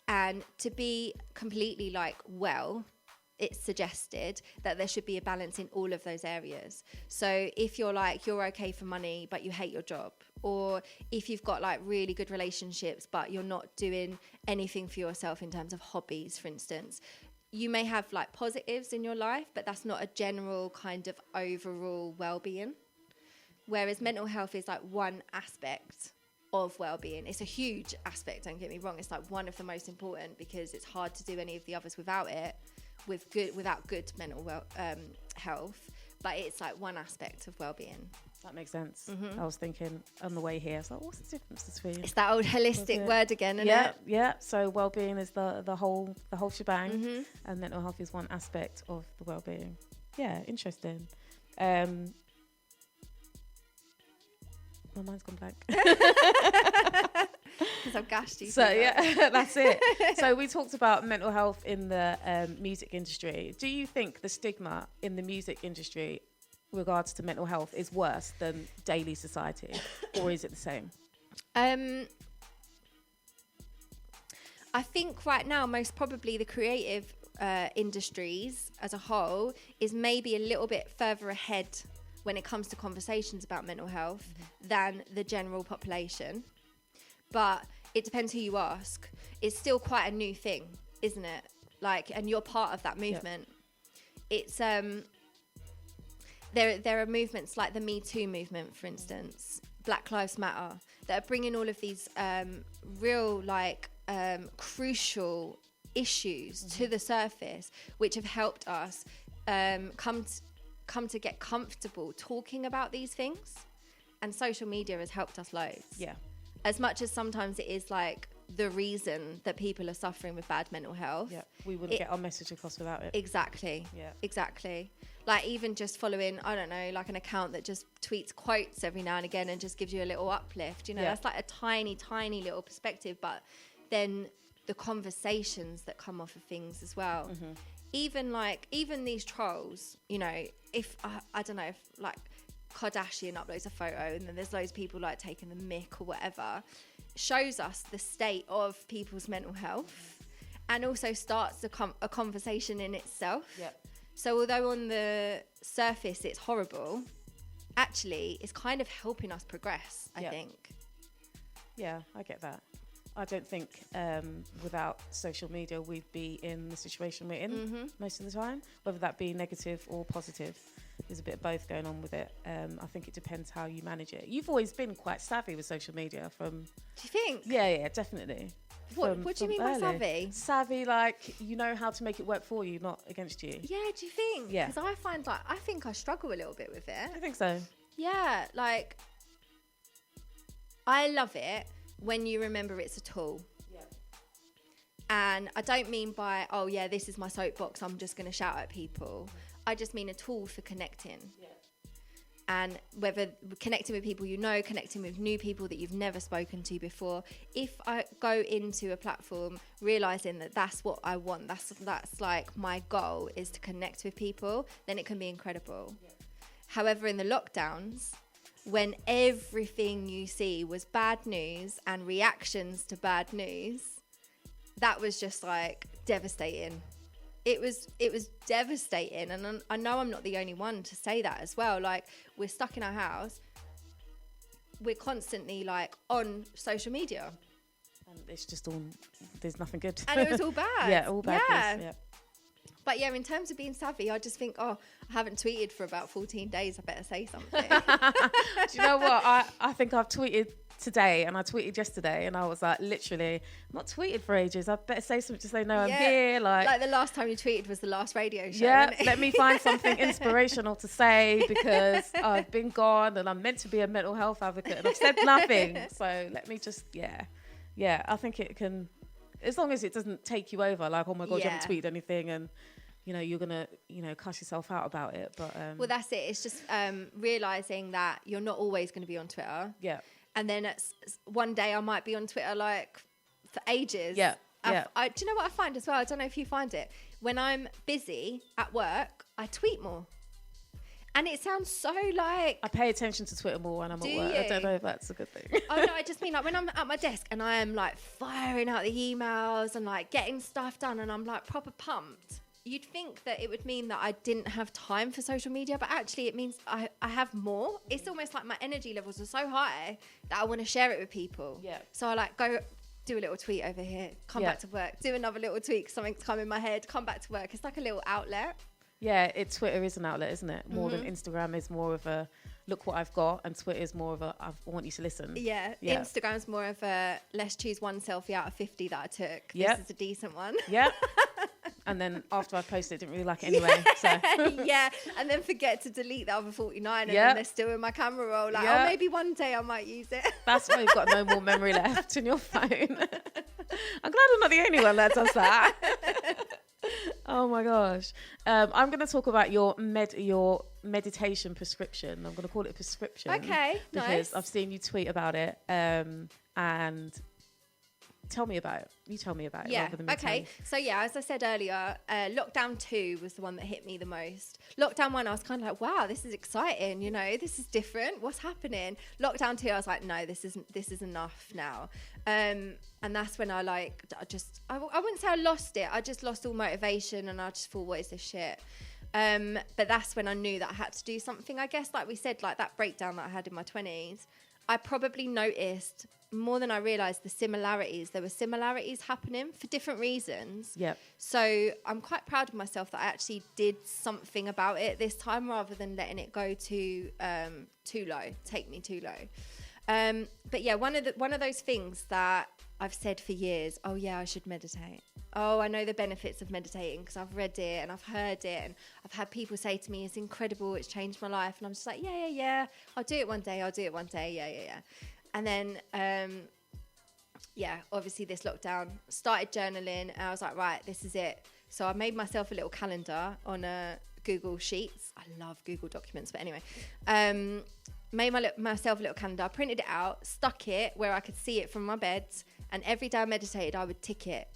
And to be completely like well, it's suggested that there should be a balance in all of those areas. So if you're like, you're okay for money, but you hate your job, or if you've got like really good relationships, but you're not doing anything for yourself in terms of hobbies, for instance, you may have like positives in your life, but that's not a general kind of overall well-being. Whereas mental health is like one aspect of well-being. It's a huge aspect, don't get me wrong. It's like one of the most important, because it's hard to do any of the others without it, without good mental health. But it's like one aspect of well-being. That makes sense. I was thinking on the way here, I was like, what's the difference between... It's that old holistic word again, isn't it? Yeah. So well-being is the whole shebang, and mental health is one aspect of the well-being. Yeah, interesting. My mind's gone blank. Because I've gashed you. So yeah, that's it. So we talked about mental health in the music industry. Do you think the stigma in the music industry regards to mental health is worse than daily society, or is it the same? I think right now, most probably the creative industries as a whole is maybe a little bit further ahead when it comes to conversations about mental health than the general population. But it depends who you ask. It's still quite a new thing, isn't it? Like, and you're part of that movement. Yep. It's there are movements like the Me Too movement, for instance, Black Lives Matter, that are bringing all of these real like crucial issues to the surface, which have helped us come to get comfortable talking about these things. And social media has helped us loads. Yeah. As much as sometimes it is like the reason that people are suffering with bad mental health. Yeah, we wouldn't get our message across without it. Exactly. Yeah. Exactly. Like even just following, I don't know, like an account that just tweets quotes every now and again and just gives you a little uplift. You know, that's like a tiny, tiny little perspective. But then the conversations that come off of things as well. Even these trolls, you know, if I don't know, if like Kardashian uploads a photo and then there's loads of people like taking the mick or whatever, shows us the state of people's mental health and also starts a conversation in itself. Yep. So although on the surface it's horrible, actually it's kind of helping us progress, I think. Yeah, I get that. I don't think without social media we'd be in the situation we're in most of the time, whether that be negative or positive. There's a bit of both going on with it. I think it depends how you manage it. You've always been quite savvy with social media from... Do you think? Yeah, definitely. What do you mean by savvy? Savvy, like, you know how to make it work for you, not against you. Yeah, do you think? Yeah. Because I think I struggle a little bit with it. I think so. Yeah, like, I love it when you remember it's a tool. Yeah. And I don't mean by, oh yeah, this is my soapbox, I'm just going to shout at people. I just mean a tool for connecting. Yeah. And whether connecting with people you know, connecting with new people that you've never spoken to before. If I go into a platform realizing that that's what I want, that's like my goal is to connect with people, then it can be incredible. Yeah. However, in the lockdowns, when everything you see was bad news and reactions to bad news, that was just like devastating. It was devastating, and I know I'm not the only one to say that as well. Like, we're stuck in our house, we're constantly like on social media, and it's just all, there's nothing good, and it was all bad. Yeah, all bad. Yeah. But yeah, in terms of being savvy, I just think, I haven't tweeted for about 14 days. I better say something. Do you know what? I think I've tweeted today and I tweeted yesterday and I was like, literally, I'm not tweeted for ages. I better say something to say, no, I'm here. Like the last time you tweeted was the last radio show. Yeah, let me find something inspirational to say because I've been gone and I'm meant to be a mental health advocate and I've said nothing. So let me just, I think it can, as long as it doesn't take you over, like, oh my God, you haven't tweeted anything and, you know, you're going to, cuss yourself out about it. But well, that's it. It's just realising that you're not always going to be on Twitter. Yeah. And then one day I might be on Twitter, like, for ages. Yeah. Do you know what I find as well? I don't know if you find it. When I'm busy at work, I tweet more. And it sounds so like... I pay attention to Twitter more when I'm at work. I don't know if that's a good thing. Oh, no, I just mean like when I'm at my desk and I am like firing out the emails and like getting stuff done and I'm like proper pumped. You'd think that it would mean that I didn't have time for social media, but actually it means I have more. It's almost like my energy levels are so high that I want to share it with people. Yeah. So I like go do a little tweet over here, come back to work, do another little tweet, something's come in my head, come back to work. It's like a little outlet. Yeah, Twitter is an outlet, isn't it? More than Instagram is more of a look what I've got, and Twitter is more of a I want you to listen. Yeah. Instagram's more of a let's choose one selfie out of 50 that I took. Yep. This is a decent one. Yeah. And then after I posted, didn't really like it anyway. So yeah, and then forget to delete the other 49, and then they're still in my camera roll. Like, oh, maybe one day I might use it. That's why you've got no more memory left in your phone. I'm glad I'm not the only one that does that. Oh my gosh. I'm going to talk about your meditation prescription. I'm going to call it a prescription. Okay, because nice. I've seen you tweet about it. And tell me about it. You tell me about it. Yeah. Rather than me Okay. So yeah, as I said earlier, lockdown 2 was the one that hit me the most. Lockdown 1, I was kind of like, wow, this is exciting. You know, this is different. What's happening? Lockdown 2, I was like, no, this is enough now. And that's when I wouldn't say I lost it. I just lost all motivation and I just thought, what is this shit? But that's when I knew that I had to do something. I guess, like we said, like that breakdown that I had in my 20s, I probably noticed more than I realised the similarities. There were similarities happening for different reasons. Yep. So I'm quite proud of myself that I actually did something about it this time rather than letting it go too low, take me too low. But yeah, one of those things that I've said for years, oh yeah, I should meditate. Oh, I know the benefits of meditating because I've read it and I've heard it and I've had people say to me, it's incredible, it's changed my life. And I'm just like, yeah, I'll do it one day, yeah. And then, obviously this lockdown, started journaling and I was like, right, this is it. So I made myself a little calendar on Google Sheets. I love Google Documents, but anyway. Made myself a little calendar, printed it out, stuck it where I could see it from my bed. And every day I meditated, I would tick it.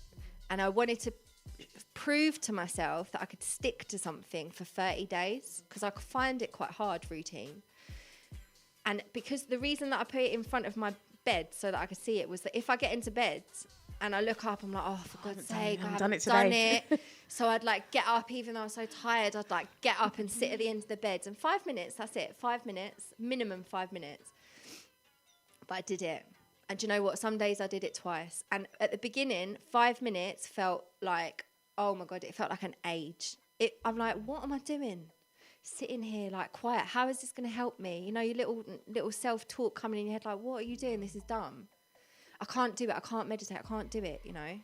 And I wanted to prove to myself that I could stick to something for 30 days because I find it quite hard routine. And because the reason that I put it in front of my bed so that I could see it was that if I get into bed and I look up, I'm like, oh, for God's sake, I haven't done it. So I'd like get up, even though I was so tired, I'd like get up and sit at the end of the bed. And 5 minutes, that's it. 5 minutes, minimum 5 minutes. But I did it. And do you know what? Some days I did it twice. And at the beginning, 5 minutes felt like, oh my God, it felt like an age. I'm like, what am I doing? Sitting here like quiet. How is this going to help me? You know, your little self-talk coming in your head like, what are you doing? This is dumb. I can't do it. I can't meditate. I can't do it, you know.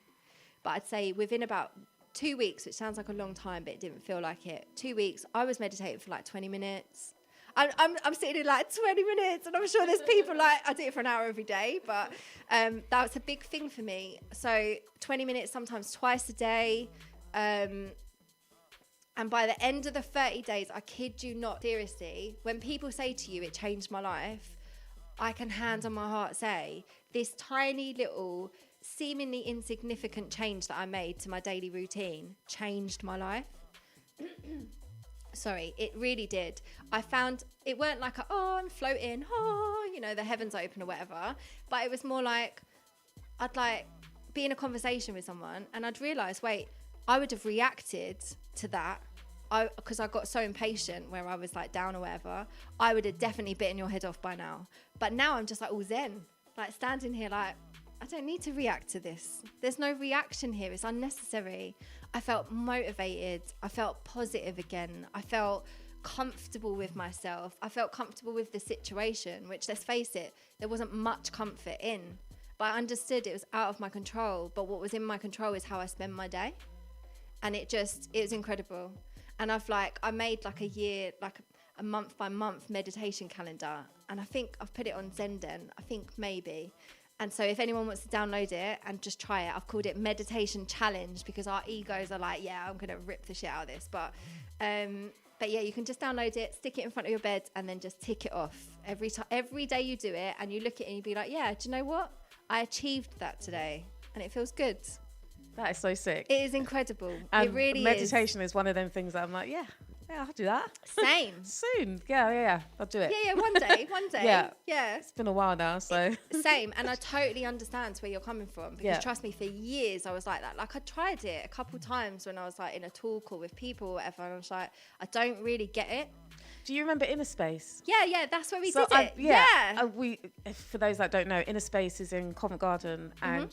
But I'd say within about 2 weeks, which sounds like a long time, but it didn't feel like it. 2 weeks, I was meditating for like 20 minutes. I'm sitting in like 20 minutes and I'm sure there's people like, I do it for an hour every day, but that was a big thing for me. So 20 minutes, sometimes twice a day. And by the end of the 30 days, I kid you not, seriously, when people say to you, it changed my life, I can hand on my heart say, this tiny little, seemingly insignificant change that I made to my daily routine changed my life. Sorry, it really did. I found it weren't like, I'm floating, you know, the heavens open or whatever. But it was more like, I'd like be in a conversation with someone and I'd realise, wait, I would have reacted to that. Because I got so impatient where I was like down or whatever, I would have definitely bitten your head off by now. But now I'm just like all zen, like standing here like, I don't need to react to this. There's no reaction here. It's unnecessary. I felt motivated. I felt positive again. I felt comfortable with myself. I felt comfortable with the situation, which, let's face it, there wasn't much comfort in. But I understood it was out of my control. But what was in my control is how I spend my day. And it was incredible. And I made like a month by month meditation calendar. And I think I've put it on Zenden. I think maybe. And so if anyone wants to download it and just try it, I've called it Meditation Challenge because our egos are like, yeah, I'm going to rip the shit out of this. But yeah, you can just download it, stick it in front of your bed and then just tick it off. Every day you do it and you look at it and you be like, yeah, do you know what? I achieved that today and it feels good. That is so sick. It is incredible. And it really meditation is one of them things that I'm like, yeah, Yeah, I'll do that. Same. Soon. Yeah. I'll do it. Yeah, one day. Yeah. It's been a while now, so. Same. And I totally understand where you're coming from, because trust me, for years I was like that. Like, I tried it a couple times when I was like in a talk or with people or whatever, and I was like, I don't really get it. Do you remember Inner Space? Yeah, that's where we did it. We, for those that don't know, Inner Space is in Covent Garden, and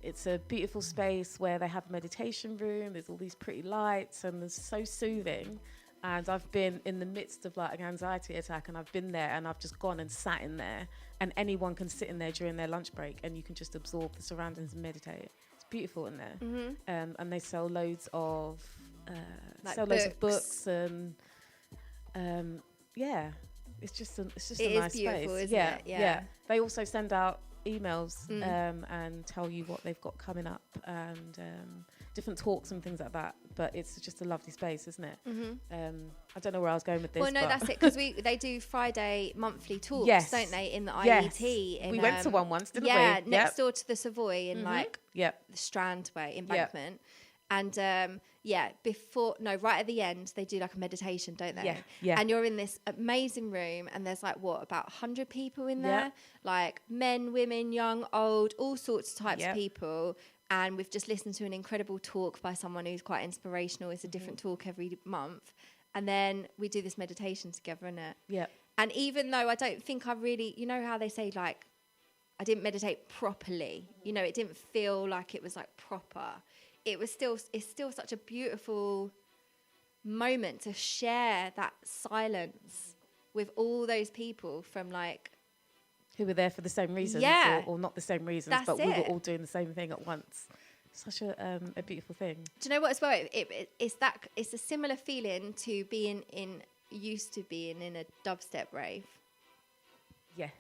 it's a beautiful space where they have a meditation room. There's all these pretty lights, and it's so soothing. And I've been in the midst of like an anxiety attack, and I've been there, and I've just gone and sat in there, and anyone can sit in there during their lunch break, and you can just absorb the surroundings and meditate. It's beautiful in there. And they sell loads of books and it's just a nice space. Isn't it? Yeah. They also send out emails and tell you what they've got coming up, and different talks and things like that. But it's just a lovely space, isn't it? I don't know where I was going with this. Well, no, that's it, because they do Friday monthly talks, don't they, in the IET? We went to one once, didn't we? Yeah, next door to the Savoy in the Strand way, Embankment. And right at the end, they do like a meditation, don't they? Yeah. And you're in this amazing room, and there's like, about 100 people in there? Like men, women, young, old, all sorts of types of people. And we've just listened to an incredible talk by someone who's quite inspirational. It's a different talk every month. And then we do this meditation together, innit? Yeah. And even though I don't think I really, you know how they say, like, I didn't meditate properly. You know, it didn't feel like it was like proper. It's still such a beautiful moment to share that silence with all those people from like, who were there for the same reasons, or not the same reasons, but we were all doing the same thing at once. Such a beautiful thing. Do you know what as well? It's a similar feeling to used to being in a dubstep rave. Yes.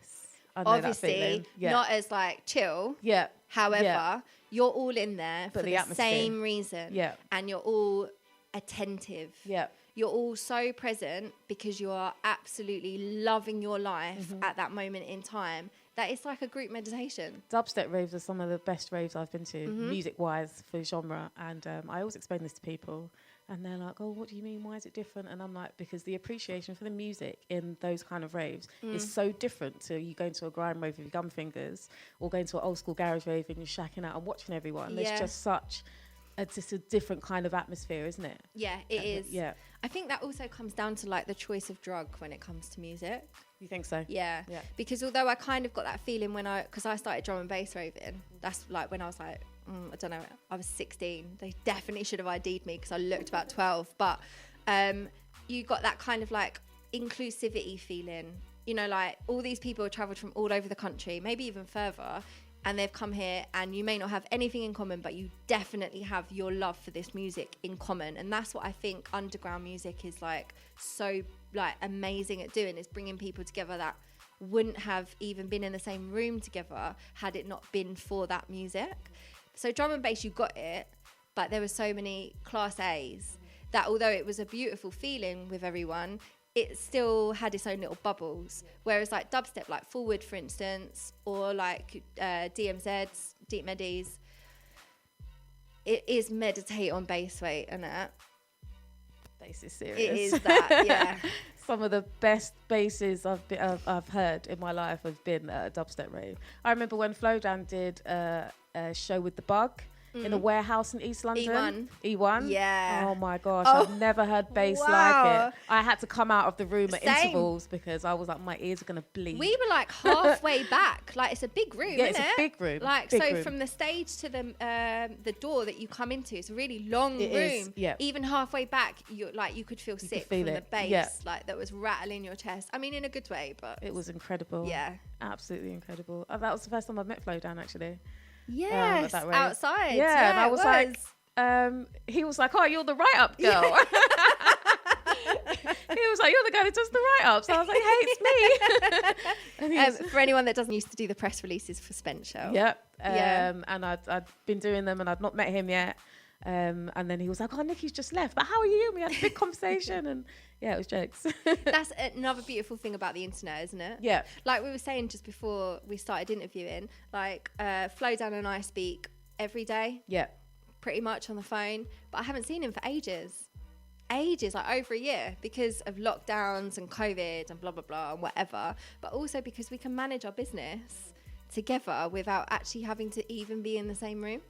I know obviously not as like chill. Yeah. However, you're all in there for the same reason. Yeah. And you're all attentive. Yeah. You're all so present because you are absolutely loving your life at that moment in time. That it's like a group meditation. Dubstep raves are some of the best raves I've been to, music-wise, for genre. And I always explain this to people. And they're like, oh, what do you mean? Why is it different? And I'm like, because the appreciation for the music in those kind of raves is so different to you going to a grime rave with your gum fingers, or going to an old school garage rave and you're shacking out and watching everyone. There's just such just a different kind of atmosphere, isn't it? Yeah, it is. Yeah. I think that also comes down to like the choice of drug when it comes to music. You think so? Yeah. Because although I kind of got that feeling because I started drum and bass raving, that's like when I was like, I don't know, I was 16. They definitely should have ID'd me because I looked about 12. But you got that kind of like inclusivity feeling. You know, like all these people have travelled from all over the country, maybe even further, and they've come here, and you may not have anything in common, but you definitely have your love for this music in common. And that's what I think underground music is like so like amazing at doing, is bringing people together that wouldn't have even been in the same room together had it not been for that music. So drum and bass, you got it, but there were so many class A's that although it was a beautiful feeling with everyone, it still had its own little bubbles. Whereas like dubstep, like Forward, for instance, or like DMZs, Deep Medis, it is meditate on bass weight, isn't it? Bass is serious. It is that, yeah. Some of the best basses I've heard in my life have been at a dubstep rave. I remember when Flowdown did a show with The Bug in a warehouse in East London. E1? Yeah. Oh my gosh, I've never heard bass like it. I had to come out of the room at intervals because I was like, my ears are going to bleed. We were like halfway back. Like, it's a big room, yeah, isn't it? It's a big room. Like, big so room. from the stage to the door that you come into, it's a really long room. Is, yeah. Even halfway back, you could feel sick from the bass, like that was rattling your chest. I mean, in a good way, but it was incredible. Yeah, absolutely incredible. That was the first time I met Flowdown, actually. Yes, outside. Yeah, and I was like, he was like, oh, you're the write-up girl. He was like, you're the guy that does the write-ups. So I was like, hey, it's me. For anyone that doesn't used to do the press releases for Spencer. Yep. And I'd been doing them and I'd not met him yet. And then he was like, oh, Nikki's just left, but how are you? And we had a big conversation and yeah, it was jokes. That's another beautiful thing about the internet, isn't it? Yeah. Like we were saying just before we started interviewing, like Flowdown and I speak every day. Yeah. Pretty much on the phone, but I haven't seen him for ages. ages, like over a year, because of lockdowns and COVID and blah blah blah and whatever, but also because we can manage our business together without actually having to even be in the same room.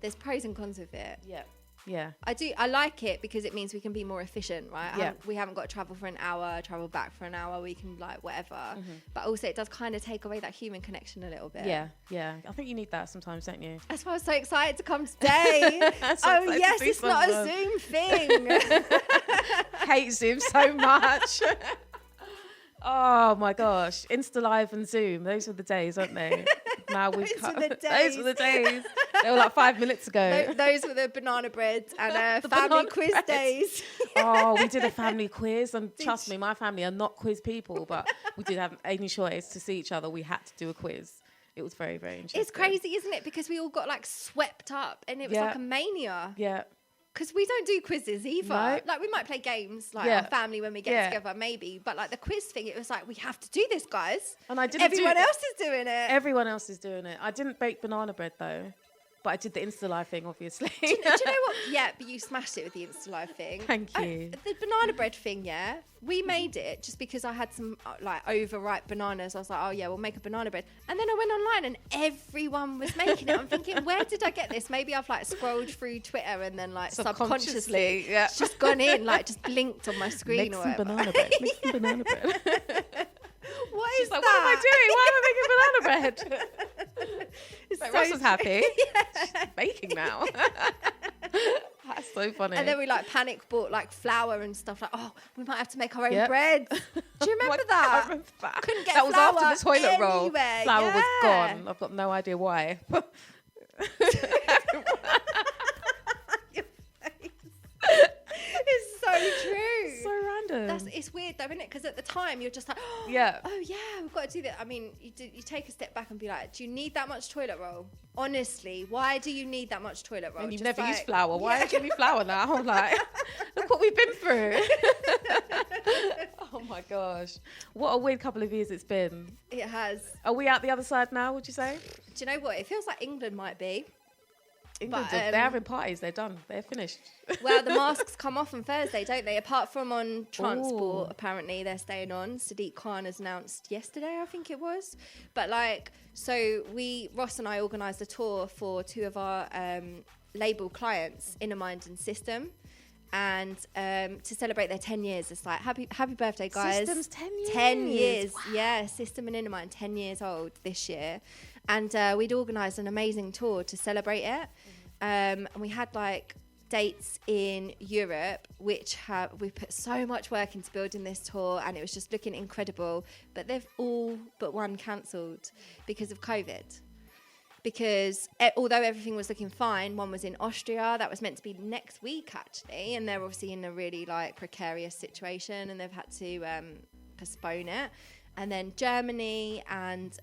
There's pros and cons with it. Yeah. I like it because it means we can be more efficient, right? Yeah. We haven't got to travel for an hour, travel back for an hour. We can like whatever. But also it does kind of take away that human connection a little bit. Yeah. I think you need that sometimes, don't you? That's why I was so excited to come today. Oh yes, it's not a Zoom thing. Hate Zoom so much. Oh my gosh, Insta Live and Zoom, those were the days, aren't they? Now we've Those were the days. They were like 5 minutes ago. Those were the banana breads and family quiz days. Oh, we did a family quiz, and trust me, my family are not quiz people, but we did have any choice to see each other. We had to do a quiz. It was very, very interesting. It's crazy, isn't it? Because we all got like swept up, and it was like a mania. Yeah. Because we don't do quizzes either. No. Like we might play games like our family when we get together, maybe. But like the quiz thing, it was like, we have to do this, guys. And I didn't. Everyone else is doing it. Everyone else is doing it. I didn't bake banana bread though, but I did the Insta Live thing, obviously. Do you know what? Yeah, but you smashed it with the Insta Live thing. Thank you. The banana bread thing, yeah. We made it just because I had some like overripe bananas. I was like, oh yeah, we'll make a banana bread. And then I went online and everyone was making it. I'm thinking, where did I get this? Maybe I've like scrolled through Twitter and then like subconsciously it's just gone in, like just blinked on my screen or whatever. Banana bread. Make some banana bread. What She's is like, that? what am I doing? Why am I making banana bread? Like, Ross is happy. She's baking now. That's so funny. And then we like panic bought like flour and stuff, like, oh, we might have to make our own bread. Do you remember that? I remember that. Couldn't get that was flour after the toilet roll. anywhere. Flour was gone. I've got no idea why. It's so true. So random. It's weird though, isn't it? Because at the time you're just like, oh Yeah. yeah, we've got to do that. I mean, you take a step back and be like, do you need that much toilet roll? Honestly, why do you need that much toilet roll? And you've Just never like, used flour. Why do you need flour now? I'm like, look what we've been through. Oh my gosh. What a weird couple of years it's been. It has. Are we out the other side now, would you say? Do you know what? It feels like England might be. England, But, they're having parties. They're done. They're finished. Well, the masks come off on Thursday, don't they? Apart from on transport, Ooh. apparently they're staying on. Sadiq Khan has announced yesterday, I think it was. But like, so Ross and I organised a tour for two of our label clients, Inner Mind and System. And to celebrate their 10 years, it's like, happy birthday, guys. System's 10 years. 10 years. Wow. Yeah, System and Inner Mind, 10 years old this year. And we'd organised an amazing tour to celebrate it. And we had like dates in Europe, which we put so much work into building this tour, and it was just looking incredible. But they've all but one cancelled because of COVID. Because although everything was looking fine, one was in Austria, that was meant to be next week actually, and they're obviously in a really like precarious situation, and they've had to postpone it. And then Germany and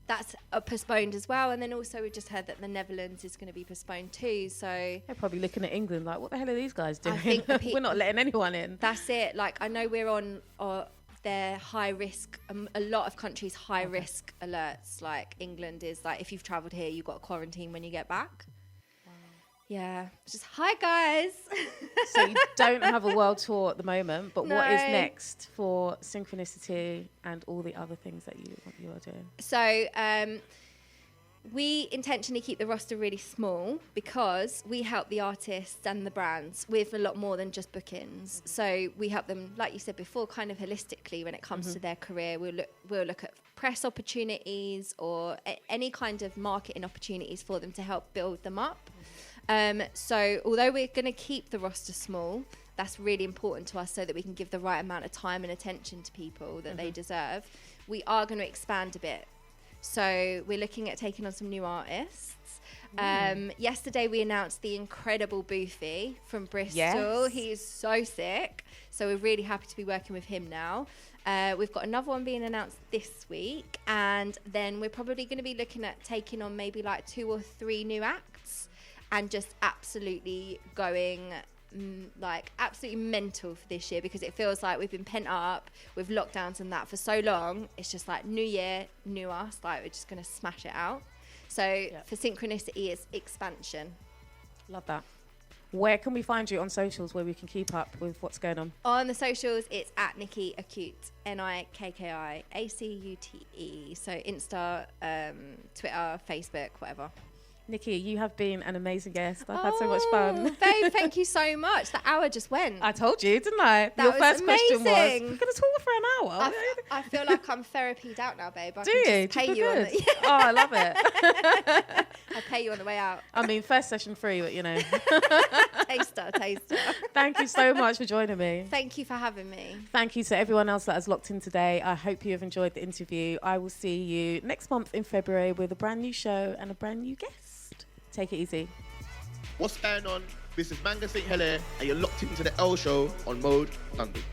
that's postponed as well. And then also we just heard that the Netherlands is going to be postponed too. So They're probably looking at England like, what the hell are these guys doing? I think We're not letting anyone in. that's it. Like, I know we're on their high risk, a lot of countries high risk alerts. Like England is like, if you've travelled here, you've got to quarantine when you get back. Yeah, just hi guys. So you don't have a world tour at the moment, but No. what is next for Synchronicity and all the other things that you are doing? So we intentionally keep the roster really small because we help the artists and the brands with a lot more than just bookings. So we help them, like you said before, kind of holistically when it comes to their career. We'll look at press opportunities or any kind of marketing opportunities for them to help build them up. So although we're going to keep the roster small, that's really important to us so that we can give the right amount of time and attention to people that they deserve. We are going to expand a bit. So we're looking at taking on some new artists. Yesterday we announced the incredible Boofy from Bristol. Yes. He is so sick. So we're really happy to be working with him now. We've got another one being announced this week. And then we're probably going to be looking at taking on maybe like 2 or 3 new acts and just absolutely going like absolutely mental for this year, because it feels like we've been pent up with lockdowns and that for so long. It's just like new year, new us, like we're just going to smash it out. So for Synchronicity, it's expansion. Love that. Where can we find you on socials where we can keep up with what's going on? On the socials, it's at Nikki Acute, NIKKIACUTE. So Insta, Twitter, Facebook, whatever. Nikki, you have been an amazing guest. I've had so much fun. Babe, thank you so much. The hour just went. I told you, didn't I? That Your was first question was, amazing. we're going to talk for an hour. I feel like I'm therapied out now, babe. Do you? Just pay you on the, Oh, I love it. I pay you on the way out. I mean, first session free, but you know. Taster. Thank you so much for joining me. Thank you for having me. Thank you to everyone else that has locked in today. I hope you have enjoyed the interview. I will see you next month in February with a brand new show and a brand new guest. Take it easy. What's going on? This is Manga St. Helen, and you're locked into the L Show on Mode London.